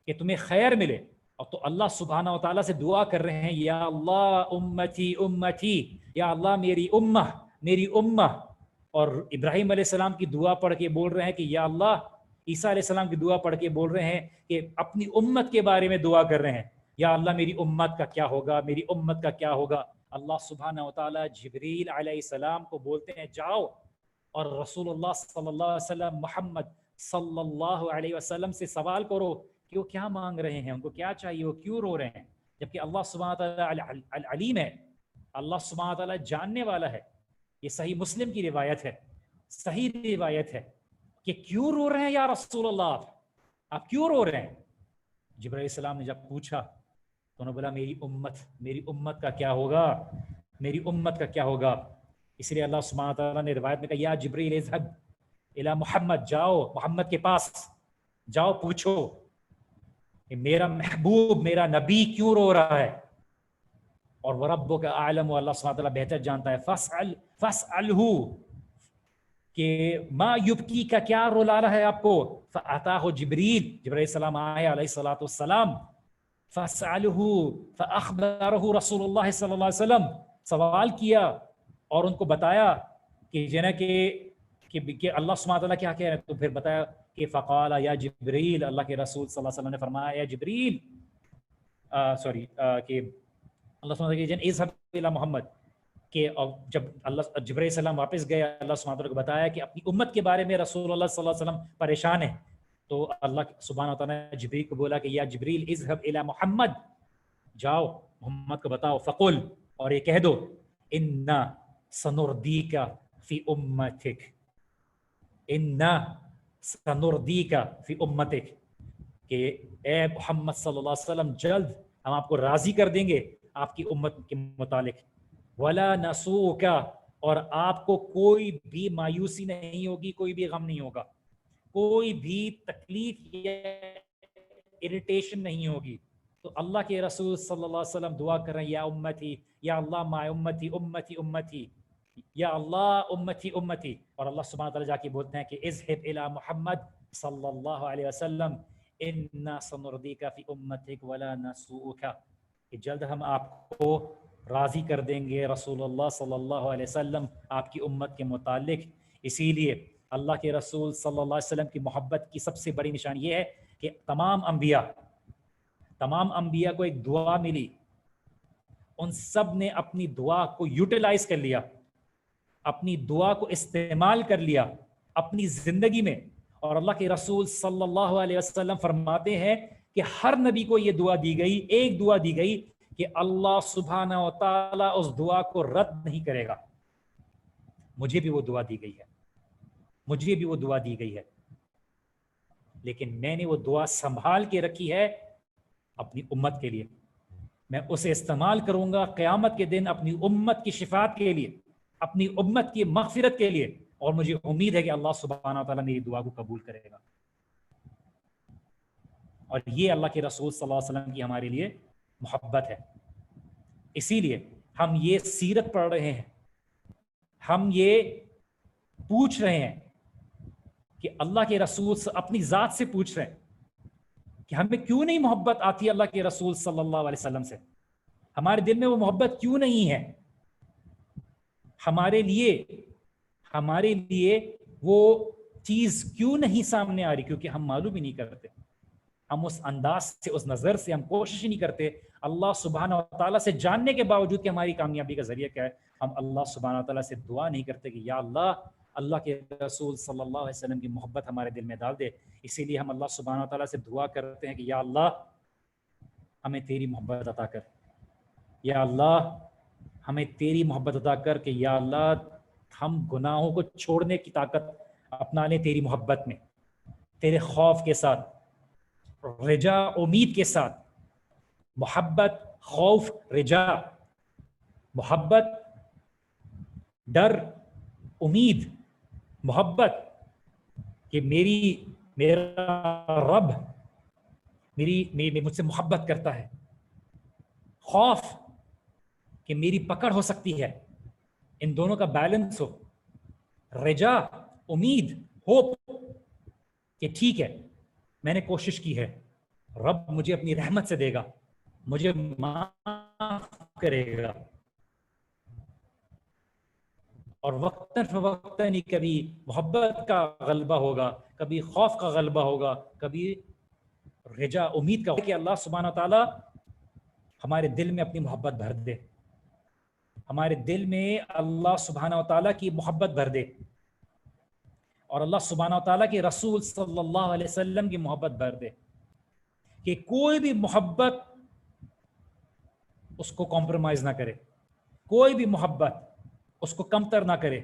کہ تمہیں خیر ملے. اور تو اللہ سبحانہ و تعالیٰ سے دعا کر رہے ہیں یا اللہ امتی امتی، یا اللہ میری امہ میری امہ. اور ابراہیم علیہ السلام کی دعا پڑھ کے بول رہے ہیں کہ یا اللہ، عیسیٰ علیہ السلام کی دعا پڑھ کے بول رہے ہیں کہ اپنی امت کے بارے میں دعا کر رہے ہیں یا اللہ میری امت کا کیا ہوگا، میری امت کا کیا ہوگا. اللہ سبحانہ و تعالیٰ جبریل علیہ السلام کو بولتے ہیں جاؤ اور رسول اللہ صلی اللہ علیہ وسلم محمد صلی اللہ علیہ وسلم سے سوال کرو کہ وہ کیا مانگ رہے ہیں، ان کو کیا چاہیے، وہ کیوں رو رہے ہیں. جبکہ اللہ سبحانہ تعالیٰ العلیم ہے، اللہ سبحانہ تعالیٰ جاننے والا ہے. یہ صحیح مسلم کی روایت ہے، صحیح روایت ہے کہ کیوں رو رہے ہیں یا رسول اللہ، آپ کیوں رو رہے ہیں. جبرائیل علیہ السلام نے جب پوچھا تو انہوں نے بولا میری امت کا کیا ہوگا، میری امت کا کیا ہوگا. اس لیے اللہ سبحانہ تعالیٰ نے روایت میں کہا یا جبرائیل اذهب الی محمد، جاؤ محمد کے پاس جاؤ، پوچھو کہ میرا محبوب میرا نبی کیوں رو رہا ہے. اور وَرَبُّكَ أَعْلَمُ، اللہ سبحانہ تعالیٰ بہتر جانتا ہے. فَاسْأَلْهُ، کہ ما یبکی کا کیا رلا رہا ہے آپ کو. فَأَتَاهُ جبریل، جبرائیل السلام آئے علیہ الصلوۃ والسلام. فَاسْأَلْهُ فَأَخْبَرَهُ رسول اللہ صلی اللہ علیہ وسلم، سوال کیا اور ان کو بتایا کہ جنا کہ اللہ سبحانہ تعالیٰ کیا کہہ رہے ہیں. تو پھر بتایا کہ فقال یا جبریل، اللہ کے رسول صلی اللہ علیہ وسلم نے فرمایا یا جبریل، کہ اللہ سبحانہ تعالیٰ اذهب الی محمد، کہ جب اللہ جبرائیل السلام واپس گئے، اللہ سبحانہ تعالیٰ کو بتایا کہ اپنی امت کے بارے میں رسول اللہ صلی اللہ علیہ وسلم پریشان ہیں. تو اللہ سبحانہ تعالیٰ نے جبریل کو بولا کہ یا جبریل اذهب الی محمد، جاؤ محمد کو بتاؤ. فقل، اور یہ کہہ دو انا سنردیک فی امتک، انا سنردیک فی امتک، کہ اے محمد صلی اللہ علیہ وسلم جلد ہم آپ کو راضی کر دیں گے آپ کی امت کے متعلق. ولا نسوک، اور آپ کو کوئی بھی مایوسی نہیں ہوگی، کوئی بھی غم نہیں ہوگا، کوئی بھی تکلیف یا اریٹیشن نہیں ہوگی. تو اللہ کے رسول صلی اللہ علیہ وسلم دعا کر رہے ہیں یا امتی، یا اللہ ما امتی امتی امتی، یا اللہ امتی امتی. اور اللہ سبحانہ تعالیٰ جا کے بولتے ہیں کہ اذهب الی محمد صلی اللہ علیہ وسلم انا سنردیک فی امتک ولا نسوک، کہ جلد ہم آپ کو راضی کر دیں گے رسول اللہ صلی اللہ علیہ وسلم آپ کی امت کے متعلق. اسی لیے اللہ کے رسول صلی اللہ علیہ وسلم کی محبت کی سب سے بڑی نشانی یہ ہے کہ تمام انبیاء کو ایک دعا ملی، ان سب نے اپنی دعا کو یوٹیلائز کر لیا، اپنی دعا کو استعمال کر لیا اپنی زندگی میں. اور اللہ کے رسول صلی اللہ علیہ وسلم فرماتے ہیں کہ ہر نبی کو یہ دعا دی گئی، ایک دعا دی گئی کہ اللہ سبحانہ و تعالیٰ اس دعا کو رد نہیں کرے گا. مجھے بھی وہ دعا دی گئی ہے، مجھے بھی وہ دعا دی گئی ہے، لیکن میں نے وہ دعا سنبھال کے رکھی ہے اپنی امت کے لیے. میں اسے استعمال کروں گا قیامت کے دن اپنی امت کی شفاعت کے لیے، اپنی امت کی مغفرت کے لیے. اور مجھے امید ہے کہ اللہ سبحانہ وتعالیٰ میری دعا کو قبول کرے گا. اور یہ اللہ کے رسول صلی اللہ علیہ وسلم کی ہمارے لیے محبت ہے. اسی لیے ہم یہ سیرت پڑھ رہے ہیں، ہم یہ پوچھ رہے ہیں کہ اللہ کے رسول اپنی ذات سے پوچھ رہے ہیں کہ ہمیں کیوں نہیں محبت آتی اللہ کے رسول صلی اللہ علیہ وسلم سے، ہمارے دل میں وہ محبت کیوں نہیں ہے، ہمارے لیے وہ چیز کیوں نہیں سامنے آ رہی. کیونکہ ہم معلوم ہی نہیں کرتے، ہم اس انداز سے، اس نظر سے ہم کوشش ہی نہیں کرتے اللہ سبحانہ و تعالیٰ سے جاننے کے باوجود کہ ہماری کامیابی کا ذریعہ کیا ہے. ہم اللہ سبحانہ و تعالیٰ سے دعا نہیں کرتے کہ یا اللہ کے رسول صلی اللہ علیہ وسلم کی محبت ہمارے دل میں ڈال دے. اسی لیے ہم اللہ سبحانہ و تعالیٰ سے دعا کرتے ہیں کہ یا اللہ ہمیں تیری محبت عطا کر، یا اللہ ہمیں تیری محبت عطا کر، کہ یا اللہ ہم گناہوں کو چھوڑنے کی طاقت اپنا لیں تیری محبت میں، تیرے خوف کے ساتھ، رجا امید کے ساتھ. محبت، خوف، رجا، محبت، ڈر، امید، محبت کہ میرا رب مجھ سے محبت کرتا ہے، خوف کہ میری پکڑ ہو سکتی ہے، ان دونوں کا بیلنس ہو، رجا، امید، ہوپ کہ ٹھیک ہے میں نے کوشش کی ہے، رب مجھے اپنی رحمت سے دے گا، مجھے معاف کرے گا، اور وقتاً فوقتاً ہی کبھی محبت کا غلبہ ہوگا، کبھی خوف کا غلبہ ہوگا، کبھی رجا، امید کا، کہ اللہ سبحانہ تعالیٰ ہمارے دل میں اپنی محبت بھر دے، ہمارے دل میں اللہ سبحانہ تعالیٰ کی محبت بھر دے، اور اللہ سبحانہ تعالیٰ کے رسول صلی اللہ علیہ وسلم کی محبت بھر دے، کہ کوئی بھی محبت اس کو کمپرومائز نہ کرے، کوئی بھی محبت اس کو کمتر نہ کرے،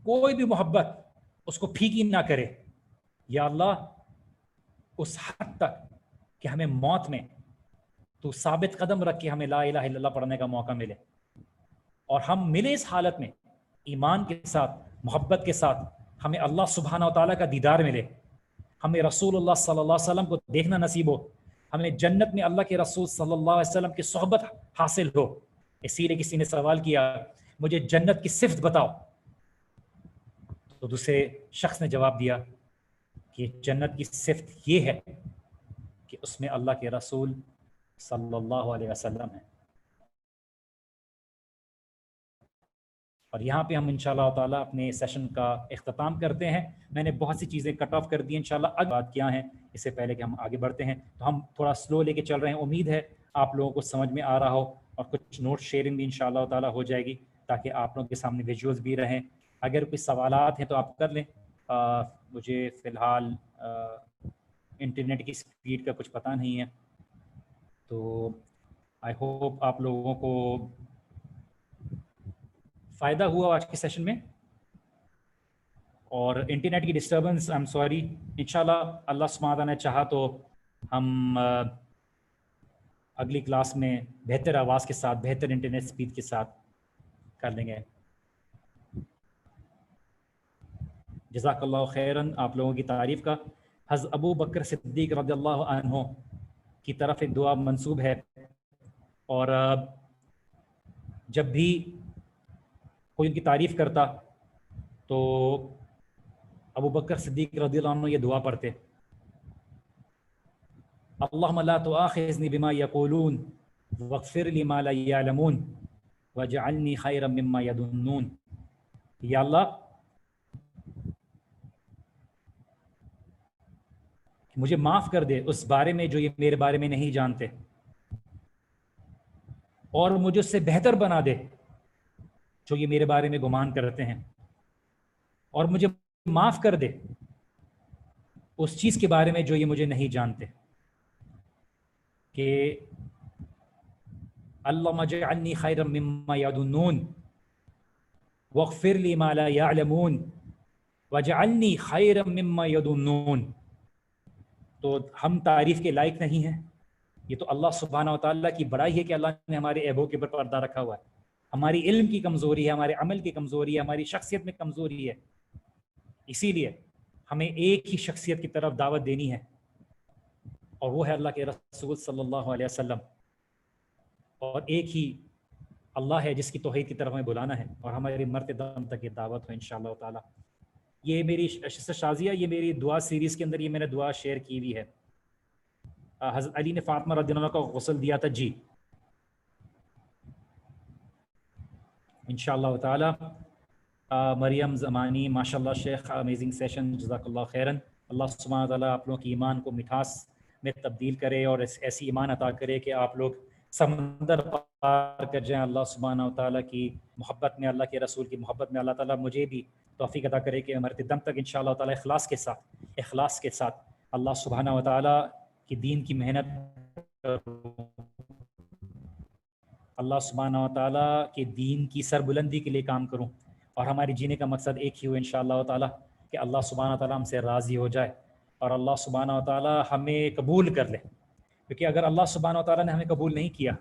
کوئی بھی محبت اس کو پھیکی نہ کرے۔ یا اللہ اس حد تک کہ ہمیں موت میں تو ثابت قدم رکھ کے ہمیں لا الہ الا اللہ پڑھنے کا موقع ملے، اور ہم ملے اس حالت میں ایمان کے ساتھ، محبت کے ساتھ، ہمیں اللہ سبحانہ و تعالیٰ کا دیدار ملے، ہمیں رسول اللہ صلی اللہ علیہ وسلم کو دیکھنا نصیب ہو، ہمیں جنت میں اللہ کے رسول صلی اللہ علیہ وسلم کی صحبت حاصل ہو۔ اسی لیے کسی نے سوال کیا مجھے جنت کی صفت بتاؤ، تو دوسرے شخص نے جواب دیا کہ جنت کی صفت یہ ہے کہ اس میں اللہ کے رسول صلی اللہ علیہ وسلم ہے۔ اور یہاں پہ ہم انشاءاللہ تعالیٰ اپنے سیشن کا اختتام کرتے ہیں۔ میں نے بہت سی چیزیں کٹ آف کر دی ہیں انشاءاللہ۔ اب بات کیا ہیں اس سے پہلے کہ ہم آگے بڑھتے ہیں تو ہم تھوڑا سلو لے کے چل رہے ہیں، امید ہے آپ لوگوں کو سمجھ میں آ رہا ہو، اور کچھ نوٹ شیئرنگ بھی انشاءاللہ تعالیٰ ہو جائے گی تاکہ آپ لوگوں کے سامنے ویژولز بھی رہیں۔ اگر کوئی سوالات ہیں تو آپ کر لیں۔ مجھے فی الحال انٹرنیٹ کی سپیڈ کا کچھ پتہ نہیں ہے، تو آئی ہوپ آپ لوگوں کو فائدہ ہوا آج کے سیشن میں، اور انٹرنیٹ کی ڈسٹربنس آئی ایم سوری۔ انشاءاللہ اللہ سبحانہ تعالیٰ نے چاہا تو ہم اگلی کلاس میں بہتر آواز کے ساتھ، بہتر انٹرنیٹ سپیڈ کے ساتھ کر لیں گے۔ جزاک اللہ خیراً آپ لوگوں کی تعریف کا۔ حضرت ابو بکر صدیق رضی اللہ عنہ کی طرف ایک دعا منسوب ہے، اور جب بھی کوئی ان کی تعریف کرتا تو ابو بکر صدیق رضی اللہ عنہ یہ دعا پڑھتے: اللہم لا تؤاخذنی بما یقولون واغفر لی ما لا یعلمون واجعلنی خیرا مما یظنون۔ یا اللہ مجھے معاف کر دے اس بارے میں جو یہ میرے بارے میں نہیں جانتے، اور مجھے اس سے بہتر بنا دے جو یہ میرے بارے میں گمان کرتے ہیں، اور مجھے معاف کر دے اس چیز کے بارے میں جو یہ مجھے نہیں جانتے، کہ اللہم اجعلنی خیرا مما یظنون واغفر لی ما لا یعلمون واجعلنی خیرا مما یظنون۔ تو ہم تعریف کے لائق نہیں ہیں، یہ تو اللہ سبحانہ و تعالیٰ کی بڑائی ہے کہ اللہ نے ہمارے عیبوں کے اوپر پردہ رکھا ہوا ہے۔ ہماری علم کی کمزوری ہے، ہمارے عمل کی کمزوری ہے، ہماری شخصیت میں کمزوری ہے، اسی لیے ہمیں ایک ہی شخصیت کی طرف دعوت دینی ہے، اور وہ ہے اللہ کے رسول صلی اللہ علیہ وسلم، اور ایک ہی اللہ ہے جس کی توحید کی طرف ہمیں بلانا ہے، اور ہماری مرتے دم تک یہ دعوت ہو انشاءاللہ تعالیٰ۔ یہ میری سسٹر شازیہ، یہ میری دعا سیریز کے اندر یہ میں نے دعا شیئر کی ہوئی ہے۔ حضرت علی نے فاطمہ رضی اللہ عنہ کو غسل دیا تھا، جی انشاءاللہ تعالیٰ۔ مریم زمانی، ماشاءاللہ شیخ، امیزنگ سیشن، جزاک اللہ خیراً۔ اللہ سبحانہ تعالیٰ آپ لوگوں کی ایمان کو مٹھاس میں تبدیل کرے، اور ایسی ایمان عطا کرے کہ آپ لوگ سمندر پار کر جائیں اللہ سبحانہ تعالیٰ کی محبت میں، اللہ کے رسول کی محبت میں۔ اللہ تعالیٰ مجھے بھی توفیق عطا کرے کہ مرتے دم تک انشاءاللہ تعالیٰ اخلاص کے ساتھ اللہ سبحانہ و تعالیٰ کی دین کی محنت، اللہ سبحانہ و تعالیٰ کے دین کی سربلندی کے لیے کام کروں، اور ہماری جینے کا مقصد ایک ہی ہو انشاءاللہ تعالیٰ کہ اللہ سبحانہ و تعالیٰ ہم سے راضی ہو جائے، اور اللہ سبحانہ و تعالیٰ ہمیں قبول کر لے، کیونکہ اگر اللہ سبحانہ و تعالیٰ نے ہمیں قبول نہیں کیا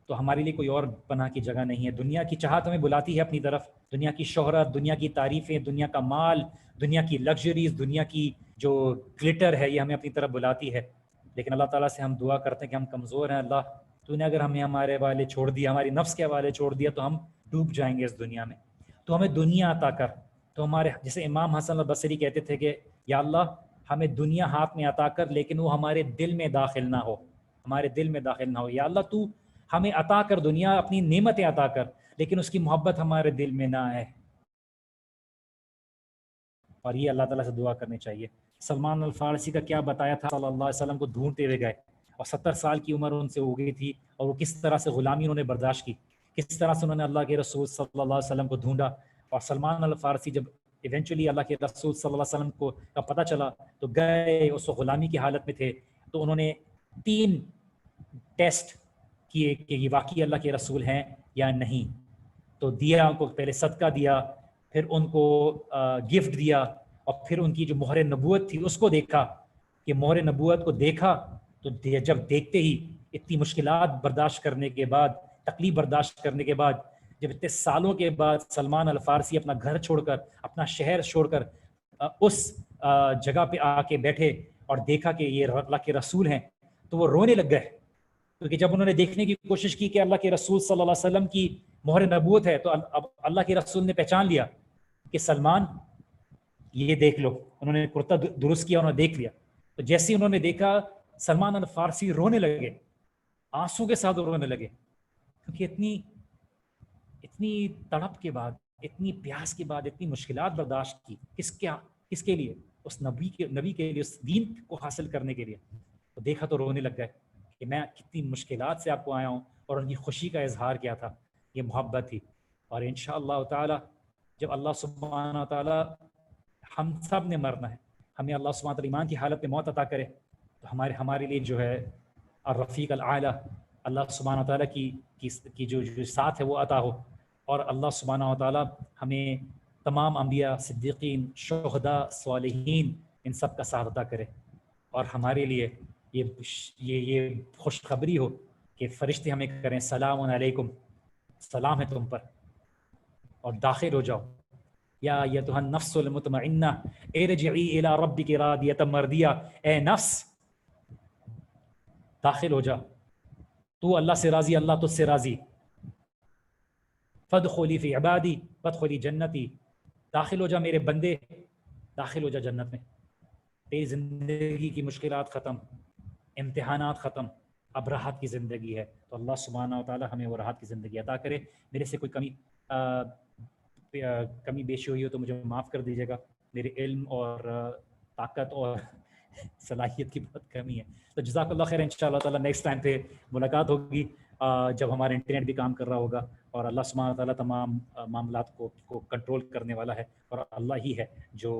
تو ہمارے لیے کوئی اور پناہ کی جگہ نہیں ہے۔ دنیا کی چاہت ہمیں بلاتی ہے اپنی طرف، دنیا کی شہرت، دنیا کی تعریفیں، دنیا کا مال، دنیا کی لگژریز، دنیا کی جو گلٹر ہے، یہ ہمیں اپنی طرف بلاتی ہے۔ لیکن اللہ تعالیٰ سے ہم دعا کرتے ہیں کہ ہم کمزور ہیں، اللہ تو نے اگر ہمیں ہمارے حوالے چھوڑ دیا، ہماری نفس کے حوالے چھوڑ دیا، تو ہم ڈوب جائیں گے اس دنیا میں۔ تو ہمیں دنیا عطا کر۔ تو ہمارے جیسے امام حسن البصری کہتے تھے کہ یا اللہ ہمیں دنیا ہاتھ میں عطا کر، لیکن وہ ہمارے دل میں داخل نہ ہو، ہمارے دل میں داخل نہ ہو۔ یا اللہ تو ہمیں عطا کر دنیا، اپنی نعمتیں عطا کر، لیکن اس کی محبت ہمارے دل میں نہ آئے۔ اور یہ اللہ تعالیٰ سے دعا کرنی چاہیے۔ سلمان الفارسی کا کیا بتایا تھا، صلی اللہ علیہ وسلم کو ڈھونڈتے ہوئے گئے اور 70 سال کی عمر ان سے ہو گئی تھی، اور وہ کس طرح سے غلامی انہوں نے برداشت کی، کس طرح سے انہوں نے اللہ کے رسول صلی اللہ علیہ وسلم کو ڈھونڈا۔ اور سلمان الفارسی جب ایونچولی اللہ کے رسول صلی اللہ علیہ وسلم کو کا پتہ چلا تو گئے، اس وقت غلامی کی حالت میں تھے، تو انہوں نے 3 ٹیسٹ کیے کہ یہ واقعی اللہ کے رسول ہیں یا نہیں۔ تو دیا ان کو، پہلے صدقہ دیا، پھر ان کو گفٹ دیا، اور پھر ان کی جو مہر نبوت تھی اس کو دیکھا کہ مہر نبوت کو دیکھا تو جب دیکھتے ہی اتنی مشکلات برداشت کرنے کے بعد، تکلیف برداشت کرنے کے بعد، جب اتنے سالوں کے بعد سلمان الفارسی اپنا گھر چھوڑ کر، اپنا شہر چھوڑ کر اس جگہ پہ آ کے بیٹھے اور دیکھا کہ یہ اللہ کے رسول ہیں، تو وہ رونے لگ گئے، کیونکہ جب انہوں نے دیکھنے کی کوشش کی کہ اللہ کے رسول صلی اللہ علیہ وسلم کی مہر نبوت ہے، تو اب اللہ کے رسول نے پہچان لیا کہ سلمان یہ دیکھ لو، انہوں نے کرتا درست کیا، انہوں نے دیکھ لیا۔ تو جیسے انہوں نے دیکھا سلمان الفارسی رونے لگے، آنسوں کے ساتھ رونے لگے، کیونکہ اتنی تڑپ کے بعد، اتنی پیاس کے بعد، اتنی مشکلات برداشت کی، کس کے لیے؟ اس نبی کے لیے، اس دین کو حاصل کرنے کے لیے۔ تو دیکھا تو رونے لگ گئے کہ میں کتنی مشکلات سے آپ کو آیا ہوں، اور ان کی خوشی کا اظہار کیا تھا، یہ محبت تھی۔ اور انشاءاللہ تعالی جب اللہ سبحانہ و تعالی، ہم سب نے مرنا ہے، ہمیں اللہ سبحانہ و تعالی ایمان کی حالت میں موت عطا کرے، تو ہمارے لیے جو ہے الرفیق الاعلی، اللہ سبحانہ و تعالیٰ کی جو ساتھ ہے وہ عطا ہو، اور اللہ سبحانہ و تعالیٰ ہمیں تمام انبیاء، صدیقین، شہداء، صالحین، ان سب کا ساتھ عطا کرے، اور ہمارے لیے یہ خوشخبری ہو کہ فرشتے ہمیں کریں سلام علیکم، سلام ہے تم پر، اور داخل ہو جاؤ، یا ایتھا النفس المطمئنہ ارجعی الی ربک راضیۃ مرضیہ، اے نفس داخل ہو جا، تو اللہ سے راضی، اللہ تجھ سے راضی، فادخلی فی عبادی وادخلی جنتی، داخل ہو جا میرے بندے، داخل ہو جا جنت میں، تیری زندگی کی مشکلات ختم، امتحانات ختم، اب راحت کی زندگی ہے۔ تو اللہ سبحانہ و تعالی ہمیں وہ راحت کی زندگی عطا کرے۔ میرے سے کوئی کمی بیشی ہوئی ہو تو مجھے معاف کر دیجیے گا، میرے علم اور طاقت اور صلاحیت کی بہت کمی ہے۔ تو جزاک اللہ خیر، انشاءاللہ تعالی نیکسٹ ٹائم پہ ملاقات ہوگی جب ہمارا انٹرنیٹ بھی کام کر رہا ہوگا، اور اللہ سبحانہ تعالیٰ تمام معاملات کو کنٹرول کرنے والا ہے، اور اللہ ہی ہے جو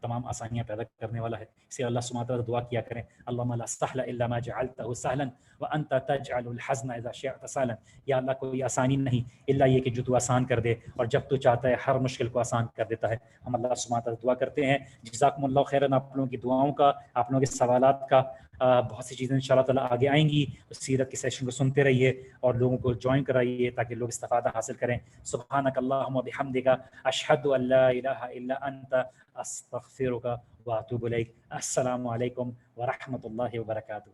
تمام آسانیاں پیدا کرنے والا ہے۔ اس لیے اللہ سبحانہ تعالیٰ دعا کیا کریں، اللہم لا سہل الا ما جعلتہ سہلا وانت تجعل الحزن اذا شئت سہلا، یا اللہ کوئی آسانی نہیں الا یہ کہ جو تو آسان کر دے، اور جب تو چاہتا ہے ہر مشکل کو آسان کر دیتا ہے۔ ہم اللہ سبحانہ تعالیٰ دعا کرتے ہیں۔ جزاکم اللہ خیراً، آپ لوگوں کی دعاؤں کا، آپ لوگوں کے سوالات کا، بہت سی چیزیں انشاءاللہ تعالیٰ آگے آئیں گی۔ سیرت کے سیشن کو سنتے رہیے اور لوگوں کو جوائن کرائیے تاکہ لوگ استفادہ حاصل کریں۔ سبحانک اللہم وبحمدک، اشہد ان لا الہ الا انت، استغفرک واتوب الیک۔ السلام علیکم ورحمۃ اللہ وبرکاتہ۔